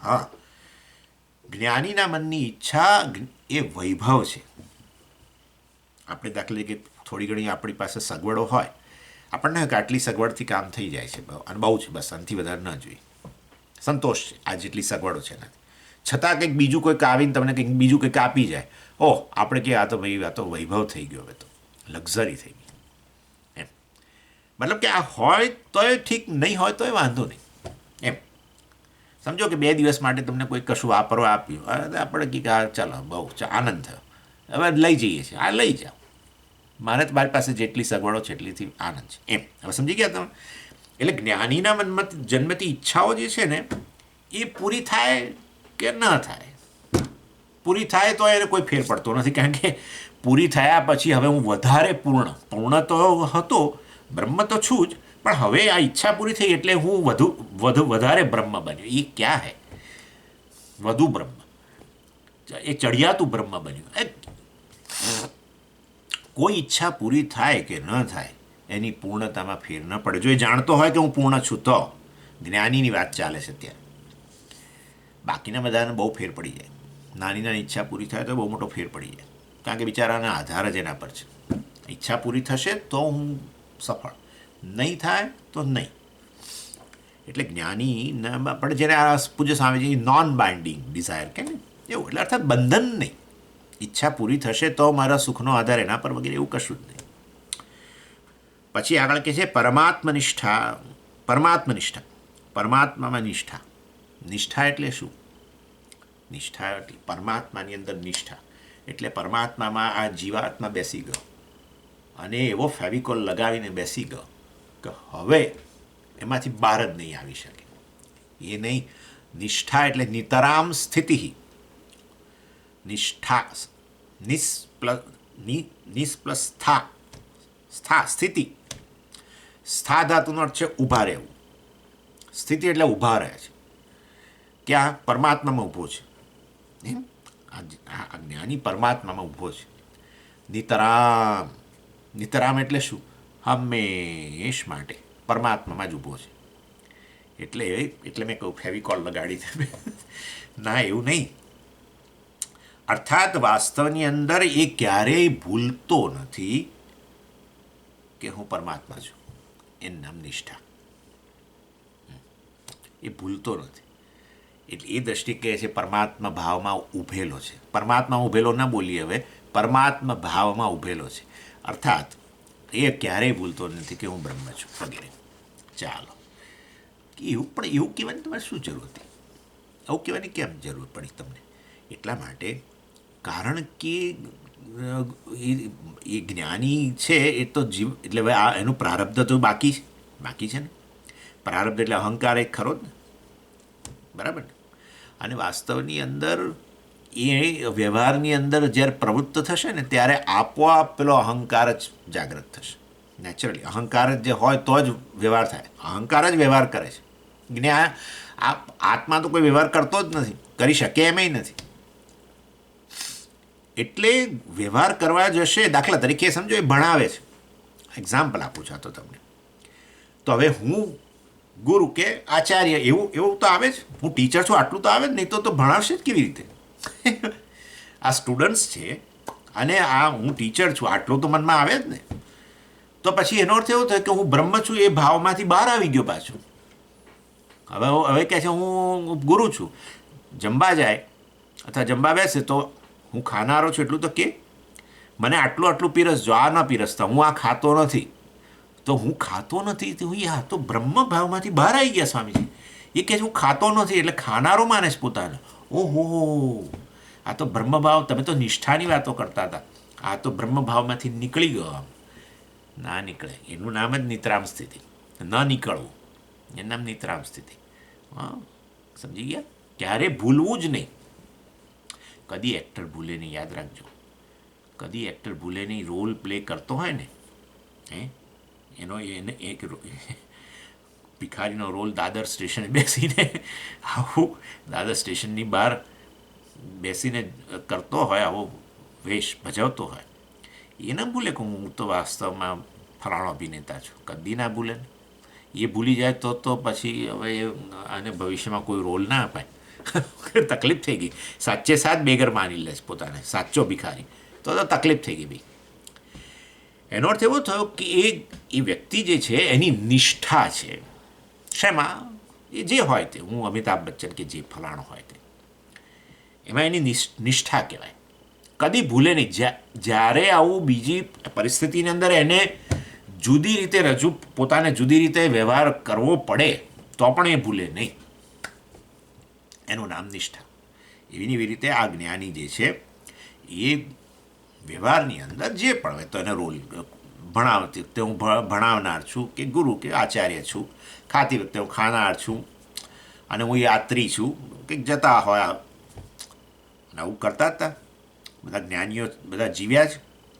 હા, જ્ઞાનીના મનની ઈચ્છા એ વૈભવ છે. આપણે દાખલા કે થોડી ઘણી આપણી પાસે સગવડો હોય, આપણને કે આટલી સગવડથી કામ થઈ જાય છે અને બહુ છે, બસ આનાથી વધારે ન જોઈએ, સંતોષ છે, આ જેટલી સગવડો છે એનાથી. છતાં કંઈક બીજું કોઈક આવીને તમને કંઈક બીજું કંઈક આપી જાય, ઓહ, આપણે કે આ તો ભાઈ, આ તો વૈભવ થઈ ગયો, હવે તો લક્ઝરી થઈ ગઈ. એમ મતલબ કે આ હોય તોય ઠીક, નહીં હોય તોય વાંધો નહીં. એમ સમજો કે 2 દિવસ માટે તમને કોઈ કશું વાપરવા આપ્યું, આપણે કે આ ચાલો બહુ આનંદ થયો, હવે લઈ જઈએ છીએ, આ લઈ જાઓ, મારે મારી પાસે જેટલી સગવડો છે એટલીથી આનંદ છે. એમ હવે સમજી ગયા તમે? એટલે જ્ઞાનીના મનમાં જન્મતી ઈચ્છાઓ જે છે ને, એ પૂરી થાય કે ન થાય, પૂરી થાય તો એને કોઈ ફેર પડતો નથી, કારણ કે પૂરી થયા પછી હવે હું વધારે પૂર્ણ તો હતો, બ્રહ્મ તો છું જ, પણ હવે આ ઈચ્છા પૂરી થઈ એટલે હું વધારે બ્રહ્મ બન્યો. એ ક્યાં હે વધુ બ્રહ્મ? એ ચડિયાતું બ્રહ્મ બન્યું. કોઈ ઈચ્છા પૂરી થાય કે ન થાય એની પૂર્ણતામાં ફેર ન પડે. જો એ જાણતો હોય કે હું પૂર્ણ છું, તો જ્ઞાનીની વાત ચાલે છે ત્યારે. બાકીના બધાને બહુ ફેર પડી જાય. નાની નાની ઈચ્છા પૂરી થાય તો બહુ મોટો ફેર પડી જાય, કારણ કે બિચારાના આધાર જ એના પર છે. ઈચ્છા પૂરી થશે તો હું સફળ, નહીં થાય તો નહીં. એટલે જ્ઞાની આપણે જેને આ પૂજ્ય સ્વામીજી નોન બાઇન્ડિંગ ડિઝાયર કે ને, એવું એટલે અર્થાત બંધન નહીં. ઈચ્છા પૂરી થશે તો મારા સુખનો આધાર એના પર વગેરે એવું કશું જ નહીં. પછી આગળ કહે છે પરમાત્મનિષ્ઠા. પરમાત્મામાં નિષ્ઠા. નિષ્ઠા એટલે શું? નિષ્ઠા એટલે પરમાત્માની અંદર નિષ્ઠા. એટલે પરમાત્મામાં આ જીવાત્મા બેસી ગયો અને એવો ફેવિકોલ લગાવીને બેસી ગયો કે હવે એમાંથી બહાર જ નહીં આવી શકે. એ નહીં. નિષ્ઠા એટલે નિતરામ સ્થિતિ. નિષ્ઠા, નિસ પ્લસ સ્થા, સ્થિતિ. સ્થા ધાતુનો અર્થ છે ઊભા રહેવું. સ્થિતિ એટલે ઊભા રહે છે. ક્યાં? પરમાત્મામાં ઊભો છે. એમ આ જ્ઞાની પરમાત્મામાં ઊભો છે. નિતરામ. નિતરામ એટલે શું? હંમેશ માટે પરમાત્મામાં જ ઊભો છે. એટલે મેં કહું ફેવિકોલ લગાડી દે. ના, એવું નહીં. અર્થાત વાસ્તવની અંદર એ ક્યારેય ભૂલતો નથી કે હું પરમાત્મા છું. એનું નામ નિષ્ઠા. એ ભૂલતો નથી. એટલે એ દ્રષ્ટિ કહે છે પરમાત્મા ભાવમાં ઊભેલો છે. પરમાત્મા ઊભેલો ના બોલીએ હવે, પરમાત્મા ભાવમાં ઊભેલો છે. અર્થાત એ ક્યારેય ભૂલતો નથી કે હું બ્રહ્મ છું વગેરે. ચાલો, એવું કહેવાની તમારે શું જરૂર હતી? આવું કહેવાની કેમ જરૂર પડી તમને? એટલા માટે, કારણ કે એ જ્ઞાની છે એ તો જીવ, એટલે હવે આ એનું પ્રારબ્ધ તો બાકી છે ને. પ્રારબ્ધ એટલે અહંકાર એક ખરો જ ને, બરાબર ને? અને વાસ્તવની અંદર એ વ્યવહારની અંદર જ્યારે પ્રવૃત્ત થશે ને ત્યારે આપોઆપ પેલો અહંકાર જ જાગૃત થશે. નેચરલી અહંકાર જ જે હોય તો જ વ્યવહાર થાય. અહંકાર જ વ્યવહાર કરે છે. આત્મા તો કોઈ વ્યવહાર કરતો જ નથી, કરી શકે એમય નથી. એટલે વ્યવહાર કરવા જશે. દાખલા તરીકે સમજો એ ભણાવે છે, એક્ઝામ્પલ આપું છું તો તમને. તો હવે હું ગુરુ કે આચાર્ય એવું તો આવે જ. હું ટીચર છું આટલું તો આવે જ, નહીં તો ભણાવશે જ કેવી રીતે? આ સ્ટુડન્ટ્સ છે અને આ હું ટીચર છું આટલું તો મનમાં આવે જ ને. તો પછી એનો અર્થ એવો થાય કે હું બ્રહ્મ છું એ ભાવમાંથી બહાર આવી ગયો પાછું. હવે કહે છે હું ગુરુ છું. જમવા જાય અથવા જમવા બેસે તો હું ખાનારો છું એટલું તો કે મને આટલું પીરસજો, આ ન પીરસતા, હું આ ખાતો નથી. તો હું ખાતો નથી તો આ તો બ્રહ્મ ભાવમાંથી બહાર આવી ગયા સ્વામીજી. એ કહે છે હું ખાતો નથી એટલે ખાનારો માને છે પોતાને. ઓહો, આ તો બ્રહ્મભાવ. તમે તો નિષ્ઠાની વાતો કરતા હતા, આ તો બ્રહ્મભાવમાંથી નીકળી ગયો. ના નીકળે. એનું નામ જ નિતરામ સ્થિતિ. ન નીકળવું એનું નામ નિતરામ સ્થિતિ. હા, સમજી ગયા? ક્યારે ભૂલવું જ નહીં. કદી એક્ટર ભૂલે નહીં, યાદ રાખજો. કદી એક્ટર ભૂલે નહીં. રોલ પ્લે કરતો હોય ને, એને એક ભિખારીનો રોલ દાદર સ્ટેશને બેસીને આવું દાદર સ્ટેશનની બહાર બેસીને કરતો હોય, આવો વેશ ભજવતો હોય, એ ના ભૂલે કે હું તો વાસ્તવમાં ફલાણો અભિનેતા છું. કદી ના ભૂલે ને. એ ભૂલી જાય તો પછી હવે આને ભવિષ્યમાં કોઈ રોલ ના અપાય. તકલીફ થઈ ગઈ. સાચે સાચ બેગર માની લે છે પોતાને, સાચો ભિખારી. તો તકલીફ થઈ ગઈ ભાઈ. એનો અર્થ એવો થયો કે એ વ્યક્તિ જે છે એની નિષ્ઠા છે. શેમાં? એ જે હોય તે, હું અમિતાભ બચ્ચન કે જે ફલાણો હોય તે, એમાં એની નિષ્ઠા કહેવાય. કદી ભૂલે નહીં. જ્યારે આવું બીજી પરિસ્થિતિની અંદર એને જુદી રીતે પોતાને જુદી રીતે વ્યવહાર કરવો પડે તો પણ એ ભૂલે નહીં. એનું નામ નિષ્ઠા. એવી રીતે આ જ્ઞાની જે છે એ વ્યવહારની અંદર જે પણ હોય તો એને રોલ ભણાવતી વખતે હું ભણાવનાર છું કે ગુરુ કે આચાર્ય છું, ખાતી વખતે હું ખાનાર છું, અને હું યાત્રી છું કંઈક જતા હોય. અને આવું કરતા હતા બધા જ્ઞાનીઓ. બધા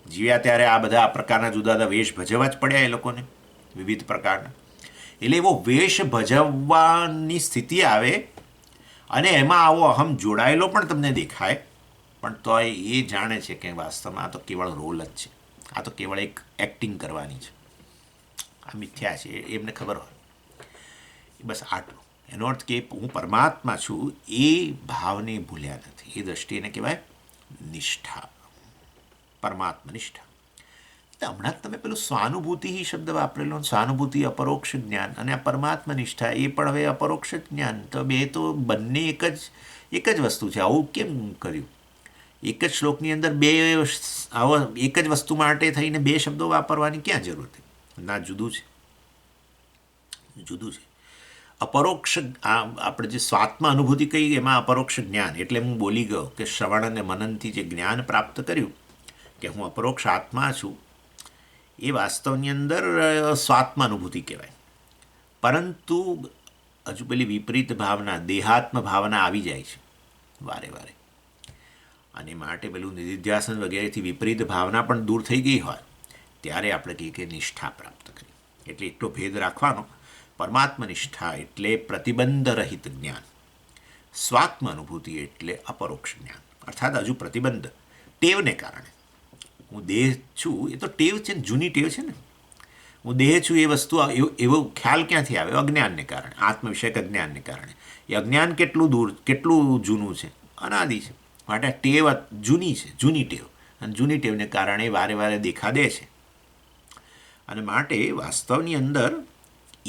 જીવ્યા ત્યારે આ બધા પ્રકારના જુદા જુદા વેશ ભજવવા જ પડ્યા એ લોકોને, વિવિધ પ્રકારના. એટલે એવો વેશ ભજવવાની સ્થિતિ આવે અને એમાં આવો અહમ જોડાયેલો પણ તમને દેખાય, પણ તો એ જાણે છે કે વાસ્તવમાં આ તો કેવળ રોલ જ છે, આ તો કેવળ એક એક્ટિંગ કરવાની છે, આ મિથ્યા છે, એમને ખબર હોય. બસ આટલું. એનો અર્થ કે હું પરમાત્મા છું એ ભાવને ભૂલ્યા નથી. એ દ્રષ્ટિએ એને કહેવાય નિષ્ઠા, પરમાત્મા નિષ્ઠા. તો હમણાં જ તમે પેલું સ્વાનુભૂતિ શબ્દ વાપરેલો. સ્વાનુભૂતિ અપરોક્ષ જ્ઞાન, અને આ પરમાત્મા નિષ્ઠા એ પણ હવે અપરોક્ષ જ્ઞાન. તો બંને એક જ વસ્તુ છે. આવું કેમ કર્યું? એક જ શ્લોકની અંદર એક જ વસ્તુ માટે થઈને બે શબ્દો વાપરવાની ક્યાં જરૂર હતી? ના, જુદું છે. અપરોક્ષ આપણે જે સ્વાત્મા અનુભૂતિ કહી એમાં અપરોક્ષ જ્ઞાન. એટલે હું બોલી ગયો કે શ્રવણ અને મનનથી જે જ્ઞાન પ્રાપ્ત કર્યું કે હું અપરોક્ષ આત્મા છું, એ વાસ્તવની અંદર સ્વાત્મા અનુભૂતિ કહેવાય. પરંતુ હજુ પેલી વિપરીત ભાવના, દેહાત્મ ભાવના આવી જાય છે વારે વારે, અને માટે પેલું નિધિધ્યાસન વગેરેથી વિપરીત ભાવના પણ દૂર થઈ ગઈ હોય ત્યારે આપણે કહીએ કે નિષ્ઠા પ્રાપ્ત કરી. એટલે એટલો ભેદ રાખવાનો. પરમાત્મા નિષ્ઠા એટલે પ્રતિબંધ રહિત જ્ઞાન, સ્વાત્મ અનુભૂતિ એટલે અપરોક્ષ જ્ઞાન, અર્થાત હજુ પ્રતિબંધ ટેવને કારણે. હું દેહ છું એ તો ટેવ છે ને, જૂની ટેવ છે ને. હું દેહ છું એ વસ્તુ એવો ખ્યાલ ક્યાંથી આવ્યો? અજ્ઞાનને કારણે, આત્મવિષયક અજ્ઞાનને કારણે. એ અજ્ઞાન કેટલું દૂર, કેટલું જૂનું છે? અનાદિ છે. માટે ટેવ જૂની છે, જૂની ટેવ. અને જૂની ટેવને કારણે વારે વારે દેખા દે છે. અને માટે વાસ્તવની અંદર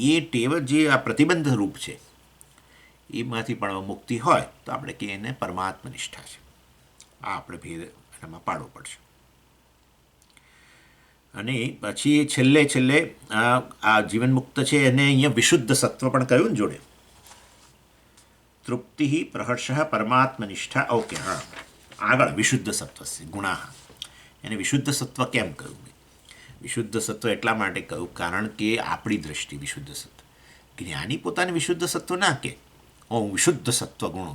એ ટેવ જે આ પ્રતિબંધ રૂપ છે એમાંથી પણ મુક્તિ હોય તો આપણે કહીએ એને પરમાત્મ નિષ્ઠા છે. આ આપણે ભેદ એનામાં પાડવો પડશે. અને પછી છેલ્લે છેલ્લે આ જીવન મુક્ત છે એને અહીંયા વિશુદ્ધ સત્વ પણ કહ્યું ને જોડે. તૃપ્તિ પ્રહર્ષ પરમાત્મ નિષ્ઠા. ઓકે, હા, આગળ વિશુદ્ધ સત્વ છે ગુણા. એને વિશુદ્ધ સત્વ કેમ કહ્યું? વિશુદ્ધ સત્વ એટલા માટે કહ્યું કારણ કે આપણી દ્રષ્ટિ વિશુદ્ધ સત્વ. જ્ઞાની પોતાને વિશુદ્ધ સત્વ ના કે હું વિશુદ્ધ સત્વ ગુણ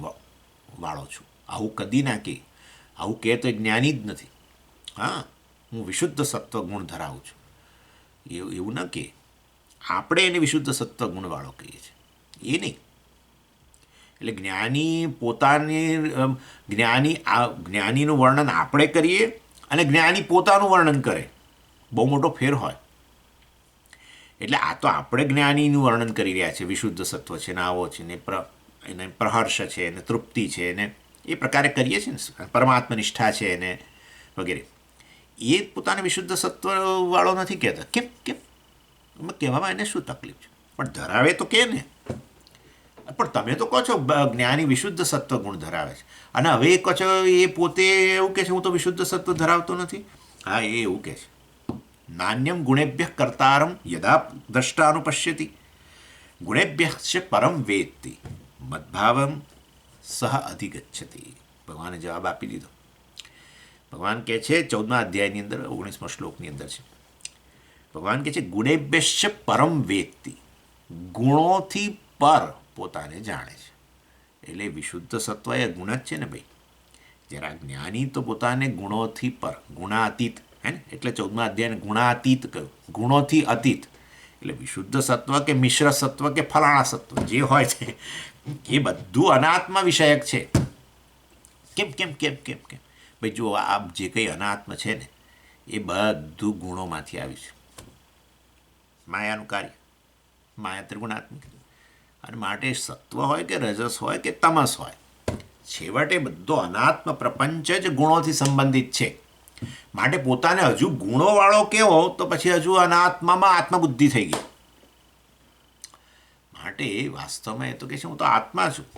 વાળો છું, આવું કદી ના કે. આવું કહે તો એ જ્ઞાની જ નથી. હા, હું વિશુદ્ધ સત્વ ગુણ ધરાવું છું એવું ન કે. આપણે એને વિશુદ્ધ સત્વ ગુણવાળો કહીએ છીએ, એ નહીં. એટલે જ્ઞાની પોતાની જ્ઞાનીનું વર્ણન આપણે કરીએ અને જ્ઞાની પોતાનું વર્ણન કરે, બહુ મોટો ફેર હોય. એટલે આ તો આપણે જ્ઞાનીનું વર્ણન કરી રહ્યા છે, વિશુદ્ધ સત્વ છે ને આવો છે ને એને પ્રહર્ષ છે ને તૃપ્તિ છે ને એ પ્રકારે કરીએ છીએ ને, પરમાત્મ નિષ્ઠા છે ને વગેરે. એ પોતાને વિશુદ્ધ સત્વવાળો નથી કહેતા. કેમ કેમ એમાં કહેવામાં એને શું તકલીફ છે? પણ ધરાવે તો કે ને. પણ તમે તો કહો છો જ્ઞાની વિશુદ્ધ સત્વ ગુણ ધરાવે છે, અને હવે એ કહો છો એ પોતે એવું કહે છે હું તો વિશુદ્ધ સત્વ ધરાવતો નથી. હા, એ એવું કહે છે. નાન્યમ ગુણેભ્ય કર્તારમ યદા દ્રષ્ટાનુપશ્યતિ ગુણેભ્ય પરમ વેત્તિ મદભાવમ સહ અધિગચ્છતિ. ભગવાને જવાબ આપી દીધો. ભગવાન કહે છે 14મા અધ્યાયની અંદર 19મા શ્લોકની અંદર છે, ભગવાન કહે છે ગુણેભ્ય પરમ વેત્તિ, ગુણોથી પર પોતાને જાણે છે. એટલે વિશુદ્ધ સત્વ એ ગુણ જ છે ને ભાઈ. જરા જ્ઞાની તો પોતાને ગુણોથી પર, ગુણાતીત હે ને, એટલે 14મા અધ્યાયને ગુણાતીત કહ્યું, ગુણોથી અતીત. એટલે વિશુદ્ધ સત્વ કે મિશ્ર સત્વ કે ફલાણા સત્વ જે હોય છે એ બધું અનાત્મ વિષયક છે. કેમ કેમ કેમ કેમ કેમ ભાઈ જો આ જે કંઈ અનાત્મ છે ને એ બધું ગુણોમાંથી આવ્યું છે. માયાનું કાર્ય, માયા ત્રિગુણાત્મિક. અને માટે સત્વ હોય કે રજસ હોય કે તમસ હોય, છેવટે બધો અનાત્મ પ્રપંચ જ ગુણોથી સંબંધિત છે. માટે પોતાને હજુ ગુણોવાળો કેવો તો પછી હજુ અનાત્મામાં આત્મબુદ્ધિ થઈ ગઈ. માટે વાસ્તવમાં એ તો કહે છે હું તો આત્મા છું,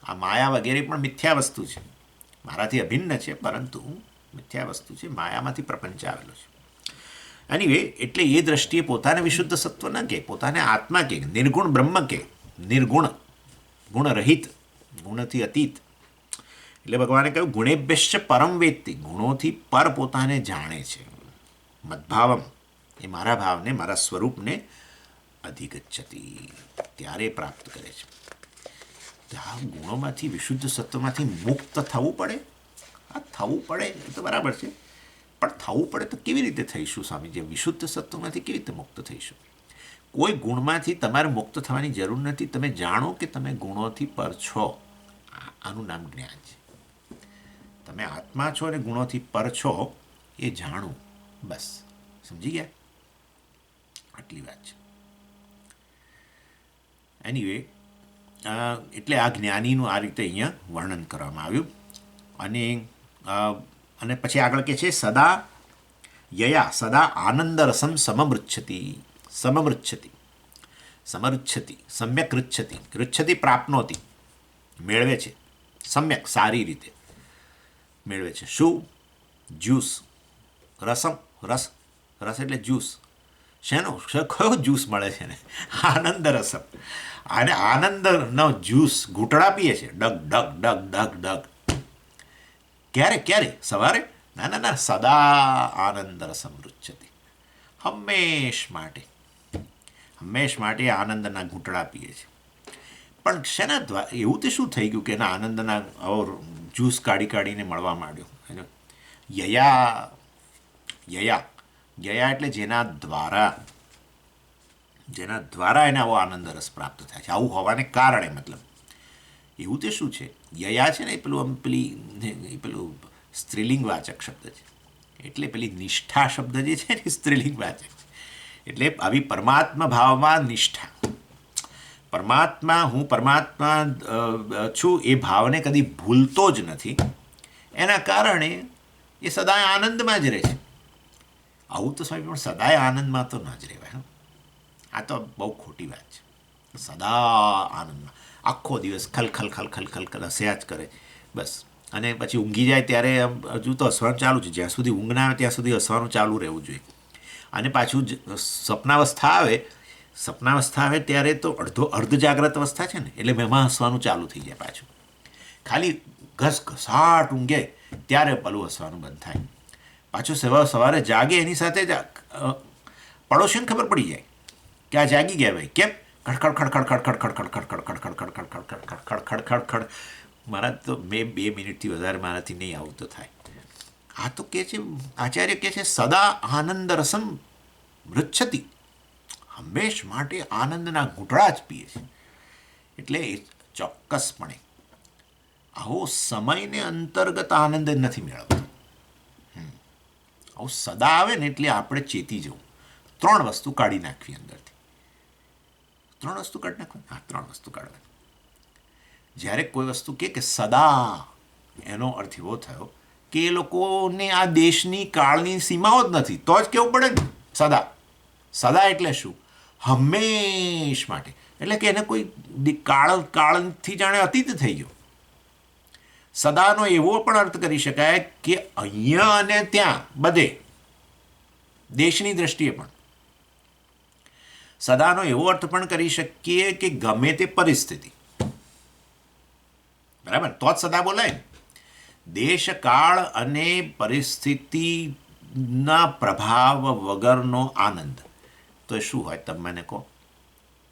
આ માયા વગેરે પણ મિથ્યા વસ્તુ છે, મારાથી અભિન્ન છે પરંતુ મિથ્યા વસ્તુ છે, માયામાંથી પ્રપંચ આવેલો છે. એનીવે એટલે એ દ્રષ્ટિએ પોતાને વિશુદ્ધ સત્વ ન કે, પોતાને આત્મા કે, નિર્ગુણ બ્રહ્મ કે, નિર્ગુણ ગુણરહિત, ગુણથી અતીત. એટલે ભગવાને કહ્યું ગુણેભ્યશ્ચ પરમ વેત્તિ, ગુણોથી પર પોતાને જાણે છે. મદભાવમ એ મારા ભાવને, મારા સ્વરૂપને અધિગચ્છતિ ત્યારે પ્રાપ્ત કરે છે. આ ગુણોમાંથી વિશુદ્ધ સત્વમાંથી મુક્ત થવું પડે. આ થવું પડે એ તો બરાબર છે, પણ થવું પડે તો કેવી રીતે થઈશું સ્વામીજી? વિશુદ્ધ સત્વમાંથી કેવી રીતે મુક્ત થઈશું? કોઈ ગુણમાંથી તમારે મુક્ત થવાની જરૂર નથી. તમે જાણો કે તમે ગુણોથી પર છો, આનું નામ જ્ઞાન છે. તમે આત્મા છો અને ગુણોથી પર છો એ જાણું, બસ સમજી ગયા, આટલી વાત છે. એનીવે એટલે આ જ્ઞાનીનું આ રીતે અહીંયા વર્ણન કરવામાં આવ્યું. અને પછી આગળ કે છે સદા યયા સદા આનંદ રસમ સમમૃચ્છતિ, સમમૃચ્છતિ, સમૃચ્છતિ, સમ્યક રુચ્છતિ, રુચ્છતિ પ્રાપ્નોતિ, મેળવે છે, સમ્યક સારી રીતે મેળવે છે. શું? જ્યુસ. રસમ, રસ, રસ એટલે જ્યુસ. શેનો? કયો જ્યુસ મળે છે ને? આનંદ રસમ. અને આનંદનો જ્યુસ ઘૂંટડા પીએ છે, ડગ ડગ ડગ ડગ ડગ. ક્યારે ક્યારે? સવારે? ના ના ના, સદા આનંદ રસમ રુચ્છતિ, હંમેશ માટે, હંમેશ માટે આનંદના ઘૂંટડા પીએ છે. પણ શેના દ્વારા? એવું તે શું થઈ ગયું કે એના આનંદના જ્યુસ કાઢી કાઢીને મળવા માંડ્યો? યયા, યયા, યયા એટલે જેના દ્વારા એને આવો આનંદ રસ પ્રાપ્ત થાય છે, આવું હોવાને કારણે. મતલબ એવું તે શું છે? યયા છે ને એ પેલું એ પેલું સ્ત્રીલિંગવાચક શબ્દ છે. એટલે પેલી નિષ્ઠા શબ્દ જે છે ને સ્ત્રીલિંગવાચક છે. એટલે આવી પરમાત્મા ભાવમાં નિષ્ઠા, હું પરમાત્મા છું એ ભાવને કદી ભૂલતો જ નથી. એના કારણે એ સદાય આનંદમાં જ રહે છે. આવું તો સ્વામી પણ સદાય આનંદમાં તો ન જ રહેવાય. આ તો બહુ ખોટી વાત છે. સદા આનંદમાં આખો દિવસ ખલખલ ખલખલ ખલખલ હસ્યા જ કરે બસ. અને પછી ઊંઘી જાય ત્યારે હજુ તો હસવાનું ચાલુ છે. જ્યાં સુધી ઊંઘ ના આવે ત્યાં સુધી હસવાનું ચાલુ રહેવું જોઈએ. અને પાછું સપનાવસ્થા આવે ત્યારે તો અર્ધ જાગ્રત અવસ્થા છે ને, એટલે એમાં હસવાનું ચાલુ થઈ જાય પાછું. ખાલી ઘસઘસાટ ઊંઘે ત્યારે પેલું હસવાનું બંધ થાય. પાછું સવારે જાગે એની સાથે જ પડોશીને ખબર પડી જાય કે આ જાગી ગયા ભાઈ. કેમ? ખડખડ ખડખડ ખડખડ ખડખડ ખડખડ ખડખડ ખડખડ ખડખડ ખડખડ ખડ. મારા તો 2 મિનિટથી વધારે મારાથી નહીં આવું તો થાય. આ તો કહે છે આચાર્ય કહે છે સદા આનંદ રસમ મૃચ્છતિ, હંમેશ માટે આનંદના ઘૂંટડા જ પીએ છે. એટલે ચોક્કસપણે આવો સમયને અંતર્ગત આનંદ નથી મેળવતો. આવું સદા આવે ને એટલે આપણે ચેતી જવું. 3 વસ્તુ કાઢી નાખવી અંદરથી. 3 વસ્તુ કાઢી નાખવી. હા, 3 વસ્તુ કાઢવાની. જ્યારે કોઈ વસ્તુ કે સદા, એનો અર્થ એવો થયો કે એ લોકોને આ દેશની કાળની સીમાઓ જ નથી, તો જ કેવું પડે ને સદા. સદા એટલે શું? હંમેશ માટે. એટલે કે એને કોઈ કાળથી જાણે અતીત થઈ ગયો. સદાનો એવો પણ અર્થ કરી શકાય કે અહીંયા અને ત્યાં બધે, દેશની દ્રષ્ટિએ પણ. સદાનો એવો અર્થ પણ કરી શકીએ કે ગમે તે પરિસ્થિતિ, બરાબર, તો જ સદા બોલાય. દેશ કાળ અને પરિસ્થિતિના પ્રભાવ વગરનો આનંદ તો શું હોય? તમે મને કહો,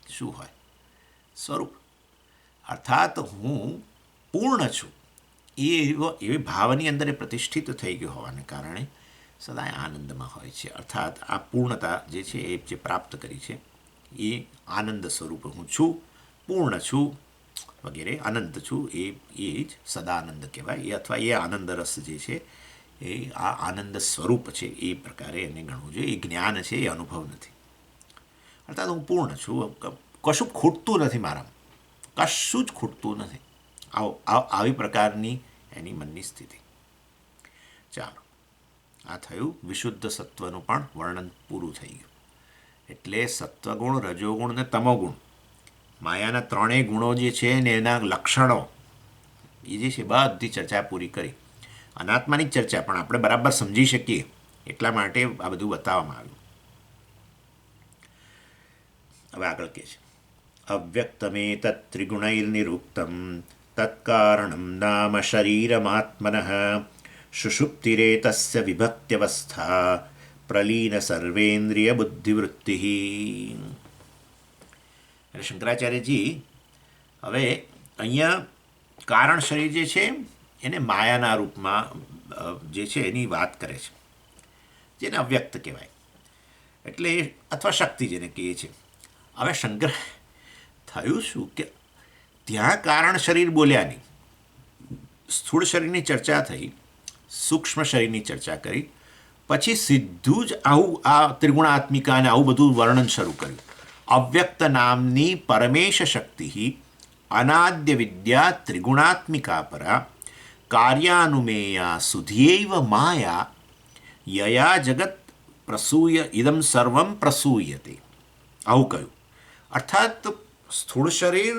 શું હોય? સ્વરૂપ. અર્થાત હું પૂર્ણ છું એવી ભાવની અંદર એ પ્રતિષ્ઠિત થઈ ગયો હોવાને કારણે સદાય આનંદમાં હોય છે. અર્થાત આ પૂર્ણતા જે છે એ જે પ્રાપ્ત કરી છે એ આનંદ સ્વરૂપ હું છું, પૂર્ણ છું વગેરે, અનંત છું, એ જ સદાનંદ કહેવાય. એ અથવા એ આનંદ રસ જે છે એ આ આનંદ સ્વરૂપ છે, એ પ્રકારે એને ગણવું જોઈએ. એ જ્ઞાન છે, એ અનુભવ નથી. અર્થાત હું પૂર્ણ છું, કશું ખૂટતું નથી મારામાં, કશું જ ખૂટતું નથી. આવી પ્રકારની એની મનની સ્થિતિ. ચાલો, આ થયું વિશુદ્ધ સત્વનું પણ વર્ણન પૂરું થઈ ગયું. એટલે સત્વગુણ, રજોગુણ ને તમોગુણ, માયાના 3 ગુણો જે છે ને એના લક્ષણો એ જે છે બધી ચર્ચા પૂરી કરી. અનાત્માની ચર્ચા પણ આપણે બરાબર સમજી શકીએ એટલા માટે આ બધું બતાવવામાં આવ્યું. હવે આગળ કહે છે અવ્યક્તમેતત્ ત્રિગુણૈર્નિરુક્તમ તત્કારણમ નામ શરીરમાત્મનઃ સુષુપ્તિરેતસ્ય વિભક્ત્યવસ્થા પ્રલીન સર્વેન્દ્રિય બુદ્ધિવૃત્તિ. એટલે શંકરાચાર્યજી હવે અહીંયા કારણ શરીર જે છે એને માયાના રૂપમાં જે છે એની વાત કરે છે, જેને અવ્યક્ત કહેવાય, એટલે અથવા શક્તિ જેને કહીએ છીએ. હવે શંકર થયું શું કે ત્યાં કારણ શરીર બોલ્યા નહીં, સ્થૂળ શરીરની ચર્ચા થઈ, સૂક્ષ્મ શરીરની ચર્ચા કરી, પછી સીધું જ આવું આ ત્રિગુણાત્મિકા અને આવું બધું વર્ણન શરૂ કર્યું. અવ્યક્ત નામની પરમેશ શક્તિ અનાદ્ય વિદ્યા ત્રિગુણાત્મિકા પરા કાર્યાનુમેયા સુધ્યૈવ માયા યયા જગત પ્રસૂય ઇદમ સર્વમ પ્રસૂયતે. આવું કહ્યું. અર્થાત સ્થૂળ શરીર,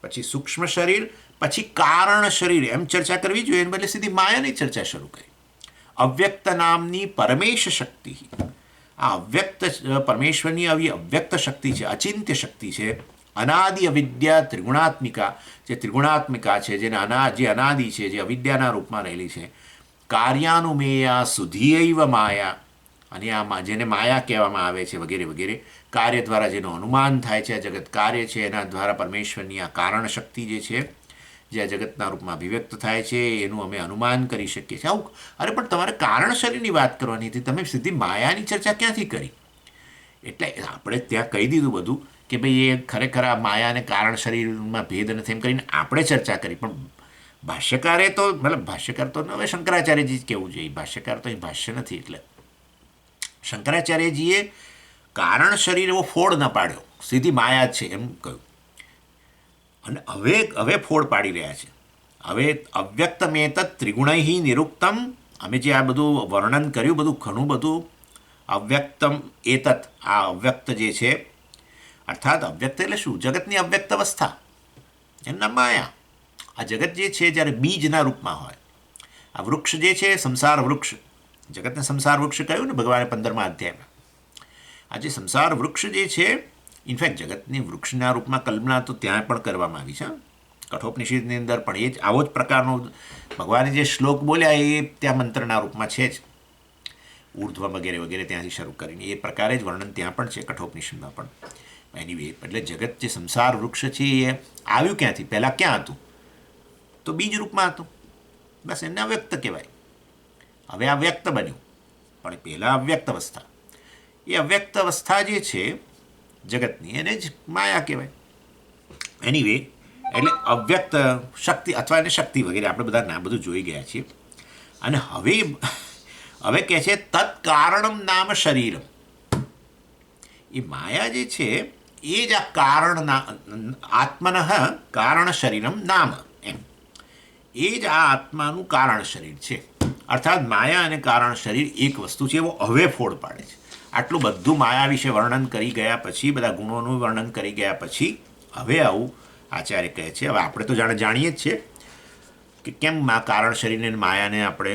પછી સૂક્ષ્મ શરીર, પછી કારણ શરીર, એમ ચર્ચા કરવી જોઈએ, એને બદલે સીધી માયાની ચર્ચા શરૂ કરી. અવ્યક્ત નામની પરમેશ શક્તિ, આ અવ્યક્ત પરમેશ્વરની આવી અવ્યક્ત શક્તિ છે, અચિંત્ય શક્તિ છે. અનાદિ અવિદ્યા ત્રિગુણાત્મિકા, જે ત્રિગુણાત્મિકા છે, જે અનાદિ છે, જે અવિદ્યાના રૂપમાં રહેલી છે. કાર્યાનુમેયા સુધીયૈવ માયા, અને આમાં જેને માયા કહેવામાં આવે છે વગેરે વગેરે. કાર્ય દ્વારા જેનું અનુમાન થાય છે, આ જગત કાર્ય છે, એના દ્વારા પરમેશ્વરની આ કારણ શક્તિ જે છે, જે આ જગતના રૂપમાં અભિવ્યક્ત થાય છે, એનું અમે અનુમાન કરી શકીએ છીએ. આવું અરે પણ તમારે કારણ શરીરની વાત કરવાની હતી, તમે સીધી માયાની ચર્ચા ક્યાંથી કરી? એટલે આપણે ત્યાં કહી દીધું બધું કે ભાઈ એ ખરેખર આ માયા અને કારણ શરીરમાં ભેદ નથી એમ કરીને આપણે ચર્ચા કરી, પણ ભાષ્યકારે તો મતલબ ભાષ્યકાર તો હવે શંકરાચાર્યજી જ કહેવું જોઈએ, ભાષ્યકાર તો અહીં ભાષ્ય નથી. એટલે શંકરાચાર્યજીએ કારણ શરીર એવો ફોડ ન પાડ્યો, સીધી માયા જ છે એમ કહ્યું. અને હવે ફોડ પાડી રહ્યા છે. હવે અવ્યક્તમેતત ત્રિગુણૈ નિરુક્તમ, અમે જે આ બધું વર્ણન કર્યું, બધું ઘણું બધું અવ્યક્તમ એતત, આ અવ્યક્ત જે છે, અર્થાત અવ્યક્ત એટલે શું? જગતની અવ્યક્ત અવસ્થા, એમના માયા. આ જગત જે છે જ્યારે બીજના રૂપમાં હોય, આ વૃક્ષ જે છે સંસાર વૃક્ષ, જગતને સંસાર વૃક્ષ કહ્યું ને ભગવાને 15મા અધ્યાયમાં. આ જે સંસાર વૃક્ષ જે છે, ઇનફેક્ટ જગતની વૃક્ષના રૂપમાં કલ્પના તો ત્યાં પણ કરવામાં આવી છે. કઠોપનિષદની અંદર પણ એ જ આવો જ પ્રકારનો ભગવાને જે શ્લોક બોલ્યા એ ત્યાં મંત્રના રૂપમાં છે જ. ઉર્ધ્વ વગેરે વગેરે ત્યાંથી શરૂ કરીને એ પ્રકારે જ વર્ણન ત્યાં પણ છે કઠોપનિષદમાં પણ. એનીવે, એટલે જગત જે સંસાર વૃક્ષ છે એ આવ્યું ક્યાંથી? પહેલાં ક્યાં હતું? તો બીજ રૂપમાં હતું. બસ એને અવ્યક્ત કહેવાય. હવે આ વ્યક્ત બન્યું, પણ પહેલાં અવ્યક્ત અવસ્થા. એ અવ્યક્ત અવસ્થા જે છે જગતની, એને જ માયા કહેવાય. એનીવે, એટલે અવ્યક્ત શક્તિ અથવા એને શક્તિ વગેરે આપણે બધા નામ બધું જોઈ ગયા છીએ. અને હવે કહે છે તત્કારણમ નામ શરીરમ. એ માયા જે છે એ જ આ કારણ આત્મન કારણ શરીરમ નામ, એમ એ જ આ આત્માનું કારણ શરીર છે. અર્થાત માયા અને કારણ શરીર એક વસ્તુ છે, એવો હવે ફોડ પાડે છે. આટલું બધું માયા વિશે વર્ણન કરી ગયા પછી, બધા ગુણોનું વર્ણન કરી ગયા પછી હવે આવું આચાર્ય કહે છે. હવે આપણે તો જાણીએ જ છીએ કે કેમ કારણ શરીરને માયાને આપણે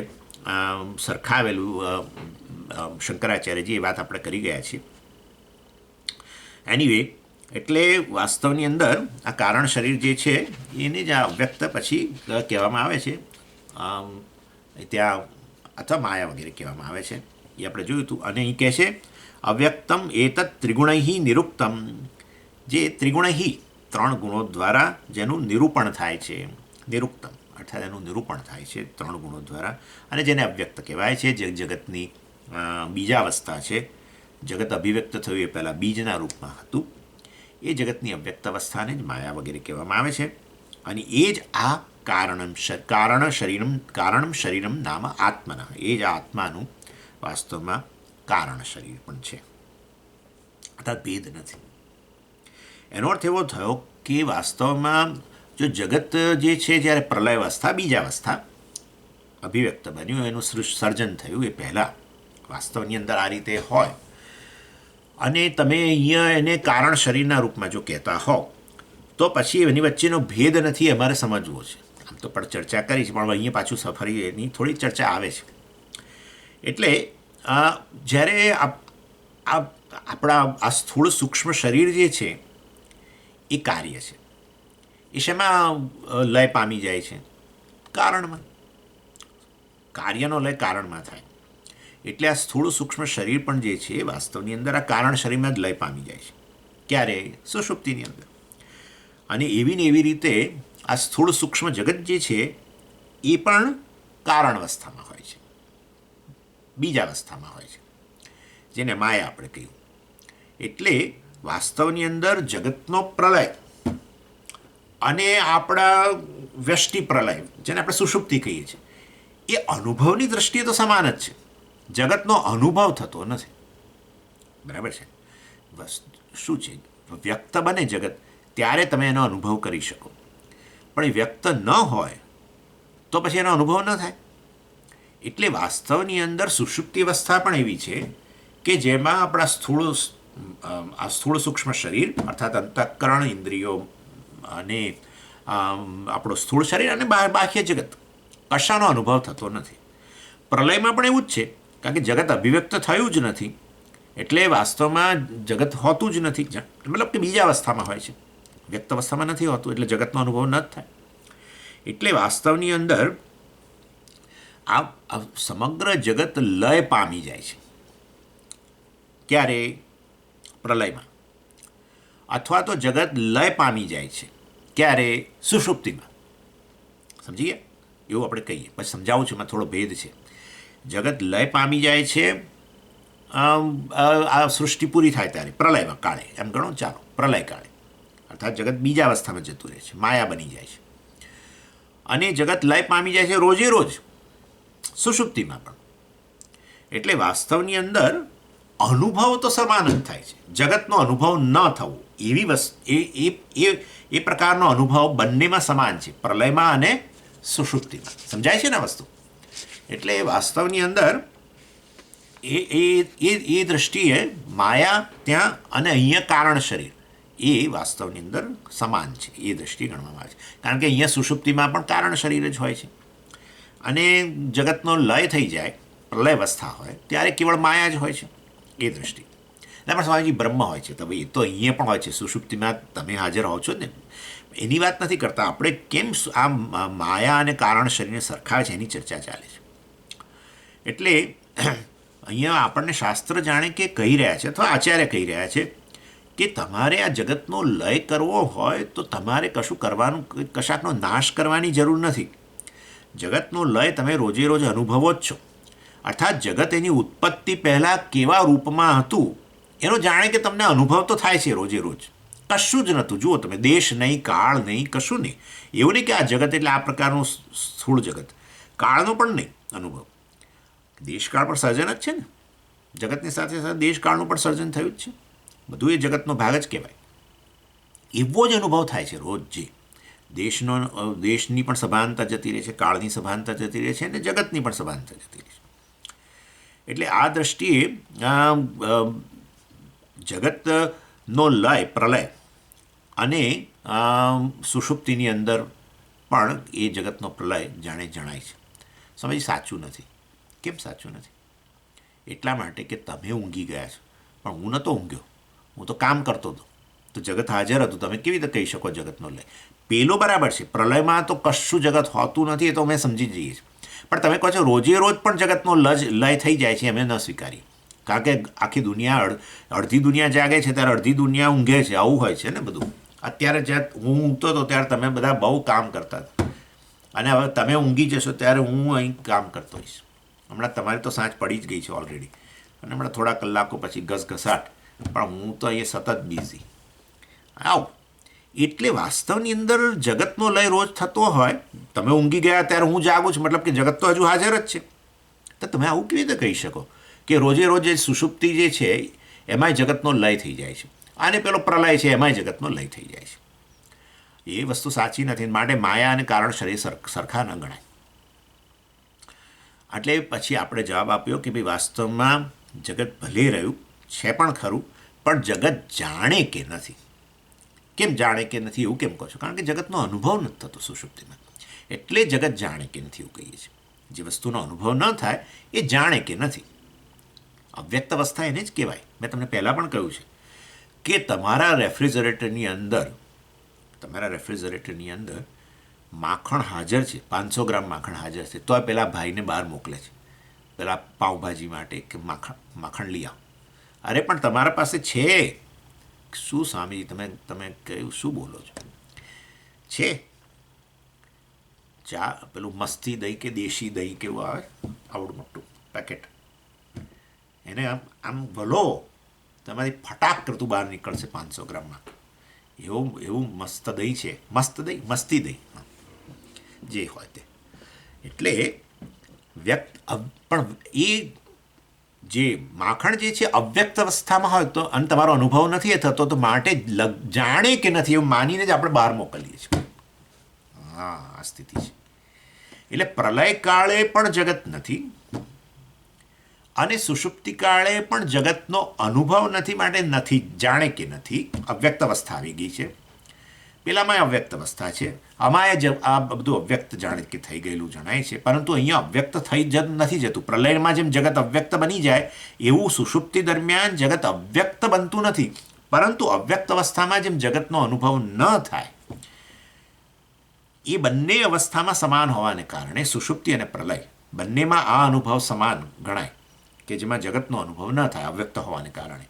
સરખાવેલું. શંકરાચાર્યજી એ વાત આપણે કરી ગયા છીએ. એનીવે, એટલે વાસ્તવની અંદર આ કારણ શરીર જે છે એને જ આ વ્યક્ત પછી કહેવામાં આવે છે ત્યાં, અથવા માયા વગેરે કહેવામાં આવે છે. એ આપણે જોયું હતું. અને અહીં કહે છે અવ્યક્તમ એતત ત્રિગુણૈ નિરુક્તમ, જે ત્રિગુણૈ 3 ગુણો દ્વારા જેનું નિરૂપણ થાય છે, નિરુક્તમ અર્થાત એનું નિરૂપણ થાય છે 3 ગુણો દ્વારા, અને જેને અવ્યક્ત કહેવાય છે. જે જગતની બીજાવસ્થા છે, જગત અભિવ્યક્ત થયું એ પહેલાં બીજના રૂપમાં હતું, એ જગતની અવ્યક્ત અવસ્થાને જ માયા વગેરે કહેવામાં આવે છે. અને એ જ આ કારણમ શરીરમ નામ આત્મના, એ જ આ આત્માનું વાસ્તવમાં કારણ શરીર પણ છે. અર્થાત ભેદ નથી. એનો અર્થ એવો થયો કે વાસ્તવમાં જો જગત જે છે જ્યારે પ્રલયાવસ્થા, બીજાવસ્થા અભિવ્યક્ત બન્યું, એનું સર્જન થયું એ પહેલાં વાસ્તવની અંદર આ રીતે હોય, અને તમે અહીંયા એને કારણ શરીરના રૂપમાં જો કહેતા હોવ, તો પછી એની વચ્ચેનો ભેદ નથી અમારે સમજવો છે. આમ તો પણ ચર્ચા કરી છે, પણ અહીંયા પાછું સફરી એની થોડી ચર્ચા આવે છે. એટલે જ્યારે આપણા આ સ્થૂળ સૂક્ષ્મ શરીર જે છે એ કાર્ય છે, એ શેમાં લય પામી જાય છે? કારણમાં. કાર્યનો લય કારણમાં થાય. એટલે આ સ્થૂળ સૂક્ષ્મ શરીર પણ જે છે એ વાસ્તવની અંદર આ કારણ શરીરમાં જ લય પામી જાય છે. ક્યારે? સુષુપ્તિની અંદર. અને એવી ને એવી રીતે આ સ્થૂળ સૂક્ષ્મ જગત જે છે એ પણ કારણ અવસ્થામાં હોય છે, બીજાવસ્થામાં હોય છે, જેને માયા આપણે કહ્યું. એટલે વાસ્તવની અંદર જગતનો પ્રલય અને આપણા વ્યષ્ટિ પ્રલય, જેને આપણે સુષુપ્તિ કહીએ છીએ, એ અનુભવની દ્રષ્ટિએ તો સમાન જ છે. જગતનો અનુભવ થતો નથી. બરાબર છે? બસ શું છે, વ્યક્ત બને જગત ત્યારે તમે એનો અનુભવ કરી શકો, પણ એ વ્યક્ત ન હોય તો પછી એનો અનુભવ ન થાય. એટલે વાસ્તવની અંદર સુષુપ્તિ અવસ્થા પણ એવી છે કે જેમાં આપણા સ્થૂળ સૂક્ષ્મ શરીર અર્થાત અંતઃકરણ, ઇન્દ્રિયો અને આપણું સ્થૂળ શરીર અને બાહ્ય જગત કશાનો અનુભવ થતો નથી. પ્રલયમાં પણ એવું જ છે, કારણ કે જગત અભિવ્યક્ત થયું જ નથી, એટલે વાસ્તવમાં જગત હોતું જ નથી. મતલબ કે બીજા અવસ્થામાં હોય છે, વ્યક્ત અવસ્થામાં નથી હોતું, એટલે જગતનો અનુભવ ન જ થાય. એટલે વાસ્તવની અંદર આ સમગ્ર જગત લય પામી જાય છે. ક્યારે? પ્રલયમાં. અથવા તો જગત લય પામી જાય છે ક્યારે? સુષુપ્તિમાં. સમજી ગયા? એવું આપણે કહીએ. પછી સમજાવું છું, એમાં થોડો ભેદ છે. જગત લય પામી જાય છે આ સૃષ્ટિ પૂરી થાય ત્યારે પ્રલયમાં કાળે એમ ગણો ચાલો પ્રલય કાળે અર્થાત જગત બીજા અવસ્થામાં જતું રહે છે, માયા બની જાય છે અને જગત લય પામી જાય છે રોજે રોજ સુષુપ્તિમાં પણ. એટલે વાસ્તવની અંદર અનુભવ તો સમાન જ થાય છે. જગતનો અનુભવ ન થવો એવી એ પ્રકારનો અનુભવ બંનેમાં સમાન છે, પ્રલયમાં અને સુષુપ્તિમાં. સમજાય છે ને વસ્તુ? એટલે વાસ્તવની અંદર એ દ્રષ્ટિએ માયા ત્યાં અને અહીંયા કારણ શરીર એ વાસ્તવની અંદર સમાન છે, એ દ્રષ્ટિએ ગણવામાં આવે છે. કારણ કે અહીંયા સુષુપ્તિમાં પણ કારણ શરીર જ હોય છે અને જગતનો લય થઈ જાય, પ્રલય અવસ્થા હોય ત્યારે કેવળ માયા જ હોય છે એ દ્રષ્ટિ. એટલે પણ સ્વામીજી બ્રહ્મ હોય છે, તો ભાઈ એ તો અહીંયા પણ હોય છે, સુષુપ્તિમાં તમે હાજર હો છો ને, એની વાત નથી કરતા આપણે. કેમ આ માયા અને કારણ શરીરને સરખાવે છે એની ચર્ચા ચાલે છે. એટલે અહીંયા આપણને શાસ્ત્ર જાણે કે કહી રહ્યા છે અથવા આચાર્ય કહી રહ્યા છે કે તમારે આ જગતનો લય કરવો હોય તો તમારે કશું કરવાનું, કશાકનો નાશ કરવાની જરૂર નથી. જગતનો લય તમે રોજે રોજ અનુભવો જ છો. અર્થાત જગત એની ઉત્પત્તિ પહેલાં કેવા રૂપમાં હતું એનો જાણે કે તમને અનુભવ તો થાય છે રોજે રોજ. કશું જ નહોતું. જુઓ તમે, દેશ નહીં, કાળ નહીં, કશું નહીં. એવું નહીં કે આ જગત એટલે આ પ્રકારનું સ્થૂળ જગત, કાળનો પણ નહીં અનુભવ. દેશકાળ પણ સર્જન જ છે ને, જગતની સાથે સાથે દેશકાળનું પણ સર્જન થયું જ છે. બધું એ જગતનો ભાગ જ કહેવાય. એવો જ અનુભવ થાય છે રોજ. જે દેશની પણ સભાનતા જતી રહે છે, કાળની સભાનતા જતી રહે છે અને જગતની પણ સભાનતા જતી રહે છે. એટલે આ દ્રષ્ટિએ જગતનો લય, પ્રલય અને સુષુપ્તિની અંદર પણ એ જગતનો પ્રલય જાણે જણાય છે. સમજ સાચું નથી. કેમ સાચું નથી? એટલા માટે કે તમે ઊંઘી ગયા છો, પણ હું નહોતો ઊંઘ્યો, હું તો કામ કરતો હતો, તો જગત હાજર હતું. તમે કેવી રીતે કહી શકો જગતનો લય? પેલો બરાબર છે, પ્રલયમાં તો કશું જગત હોતું નથી, એ તો અમે સમજી જઈએ છીએ. પણ તમે કહો છો રોજે રોજ પણ જગતનો લય થઈ જાય છે, અમે ન સ્વીકારીએ. કારણ કે આખી દુનિયા, અડધી દુનિયા જાગે છે ત્યારે અડધી દુનિયા ઊંઘે છે, આવું હોય છે ને બધું. અત્યારે જ્યારે હું ઊંઘતો હતો ત્યારે તમે બધા બહુ કામ કરતા હતા અને હવે તમે ઊંઘી જશો ત્યારે હું અહીં કામ કરતો હોઈશ. હમણાં તમારી તો સાંજ પડી જ ગઈ છે ઓલરેડી અને હમણાં થોડા કલાકો પછી ઘસઘસાટ, પણ હું તો અહીંયા સતત બિઝી. આવું એટલે વાસ્તવની અંદર જગતનો લય રોજ થતો હોય, તમે ઊંઘી ગયા ત્યારે હું જાગું છું, મતલબ કે જગત તો હજુ હાજર જ છે. તો તમે આવું કેવી રીતે કહી શકો કે રોજે રોજ જે સુષુપ્તિ જે છે એમાંય જગતનો લય થઈ જાય છે અને પેલો પ્રલય છે એમાંય જગતનો લય થઈ જાય છે? એ વસ્તુ સાચી નથી. માટે માયા અને કારણ શરીર સરખા ન ગણાય. એટલે પછી આપણે જવાબ આપ્યો કે ભાઈ વાસ્તવમાં જગત ભલે રહ્યું છે પણ ખરું, પણ જગત જાણે કે નથી. કેમ જાણે કે નથી એવું કેમ કહો છો? કારણ કે જગતનો અનુભવ નથી થતો સુષુપ્તિમાં, એટલે જગત જાણે કે નથી એવું કહીએ છીએ. જે વસ્તુનો અનુભવ ન થાય એ જાણે કે નથી. અવ્યક્ત અવસ્થા એને જ કહેવાય. મેં તમને પહેલાં પણ કહ્યું છે કે તમારા રેફ્રિજરેટરની અંદર માખણ હાજર છે, 500 ગ્રામ માખણ હાજર છે, તો પેલા ભાઈને બહાર મોકલે છે પેલા પાઉંભાજી માટે કે માખણ લઈ આવો. અરે પણ તમારા પાસે છે શું સ્વામી? તમે કહ્યું શું બોલો છો? છે ચા, પેલું મસ્તી દહીં કે દેશી દહીં કેવું આવે, આવડું મોટું પેકેટ, એને આમ ભલો તમારી ફટાક કરતું બહાર નીકળશે 500 ગ્રામમાં. એવું મસ્ત દહીં છે, મસ્તી દહીં જે હોય તે. એટલે પણ એ જે માખણ જે છે અવ્યક્ત અવસ્થામાં હોય તો અને તમારો અનુભવ નથી થતો, તો માટે જાણે કે નથી એવું માનીને જ આપણે બહાર મોકલીએ છીએ. હા, આ સ્થિતિ છે. એટલે પ્રલય કાળે પણ જગત નથી અને સુષુપ્તિ કાળે પણ જગતનો અનુભવ નથી. માટે નથી, જાણે કે નથી, અવ્યક્ત અવસ્થા આવી ગઈ છે. પેલામાં અવ્યક્ત અવસ્થા છે, આમાં આ બધું અવ્યક્ત જાણે કે થઈ ગયેલું જણાય છે. પરંતુ અહીંયા અવ્યક્ત થઈ નથી જતું. પ્રલયમાં જેમ જગત અવ્યક્ત બની જાય એવું સુષુપ્તિ દરમિયાન જગત અવ્યક્ત બનતું નથી. પરંતુ અવ્યક્ત અવસ્થામાં જેમ જગતનો અનુભવ ન થાય, એ બંને અવસ્થામાં સમાન હોવાને કારણે સુષુપ્તિ અને પ્રલય બંનેમાં આ અનુભવ સમાન ગણાય કે જેમાં જગતનો અનુભવ ન થાય અવ્યક્ત હોવાને કારણે.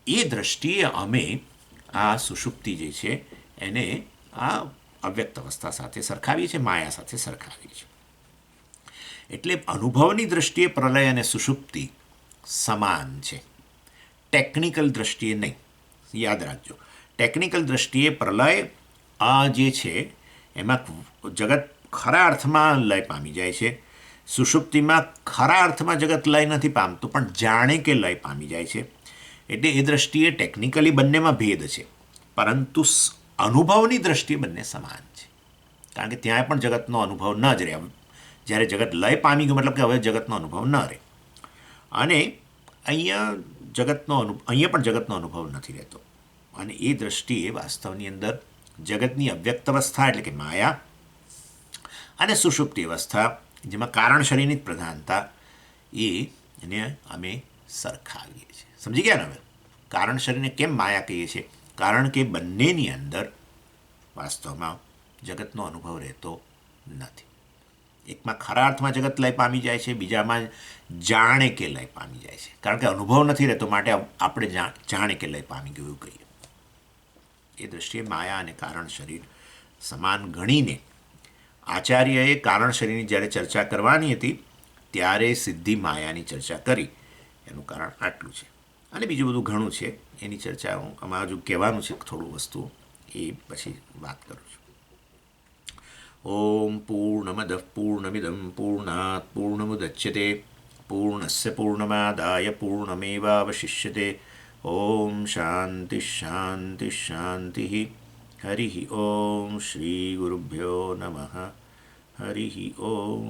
એ દ્રષ્ટિએ અમે આ સુષુપ્તિ જે છે એને આ અવ્યક્ત અવસ્થા સાથે સરખાવીએ છીએ, માયા સાથે સરખાવીએ છીએ. એટલે અનુભવની દ્રષ્ટિએ પ્રલય અને સુષુપ્તિ સમાન છે, ટેકનિકલ દૃષ્ટિએ નહીં. યાદ રાખજો, ટેકનિકલ દૃષ્ટિએ પ્રલય આ જે છે એમાં જગત ખરા અર્થમાં લય પામી જાય છે. સુષુપ્તિમાં ખરા અર્થમાં જગત લય નથી પામતું, પણ જાણે કે લય પામી જાય છે. એટલે એ દૃષ્ટિએ ટેકનિકલી બંનેમાં ભેદ છે, પરંતુ અનુભવની દૃષ્ટિએ બંને સમાન છે. કારણ કે ત્યાં પણ જગતનો અનુભવ ન જ રહે. જ્યારે જગત લય પામી ગયું મતલબ કે હવે જગતનો અનુભવ ન રહે. અને અહીંયા પણ જગતનો અનુભવ નથી રહેતો. અને એ દૃષ્ટિએ વાસ્તવની અંદર જગતની અવ્યક્ત અવસ્થા એટલે કે માયા અને સુષુપ્તિ અવસ્થા, જેમાં કારણ શરીરની જ પ્રધાનતા, એને અમે સરખાવીએ છીએ. સમજી ગયા ને? હવે કારણ શરીરને કેમ માયા કહીએ છીએ? કારણ કે બંનેની અંદર વાસ્તવમાં જગતનો અનુભવ રહેતો નથી. એકમાં ખરા અર્થમાં જગત લય પામી જાય છે, બીજામાં જાણે કે લય પામી જાય છે. કારણ કે અનુભવ નથી રહેતો, માટે આપણે જાણે કે લય પામી ગયું એવું કહીએ. એ દૃષ્ટિએ માયા અને કારણ શરીર સમાન ગણીને આચાર્યએ કારણ શરીરની જ્યારે ચર્ચા કરવાની હતી ત્યારે સિદ્ધિ માયાની ચર્ચા કરી. એનું કારણ આટલું છે. અને બીજું બધું ઘણું છે, એની ચર્ચા હું અમારે હજુ કહેવાનું છે થોડું વસ્તુ, એ પછી વાત કરું છું. ઓમ પૂર્ણમદ પૂર્ણમિદમ પૂર્ણાત પૂર્ણમુદચ્યતે પૂર્ણસ્ય પૂર્ણમાદાય પૂર્ણમેવાવશિષ્યતે. ઓમ શાંતિ શાંતિ શાંતિ. હરિ ઓમ શ્રી ગુરુભ્યો નમઃ. હરિ ઓમ.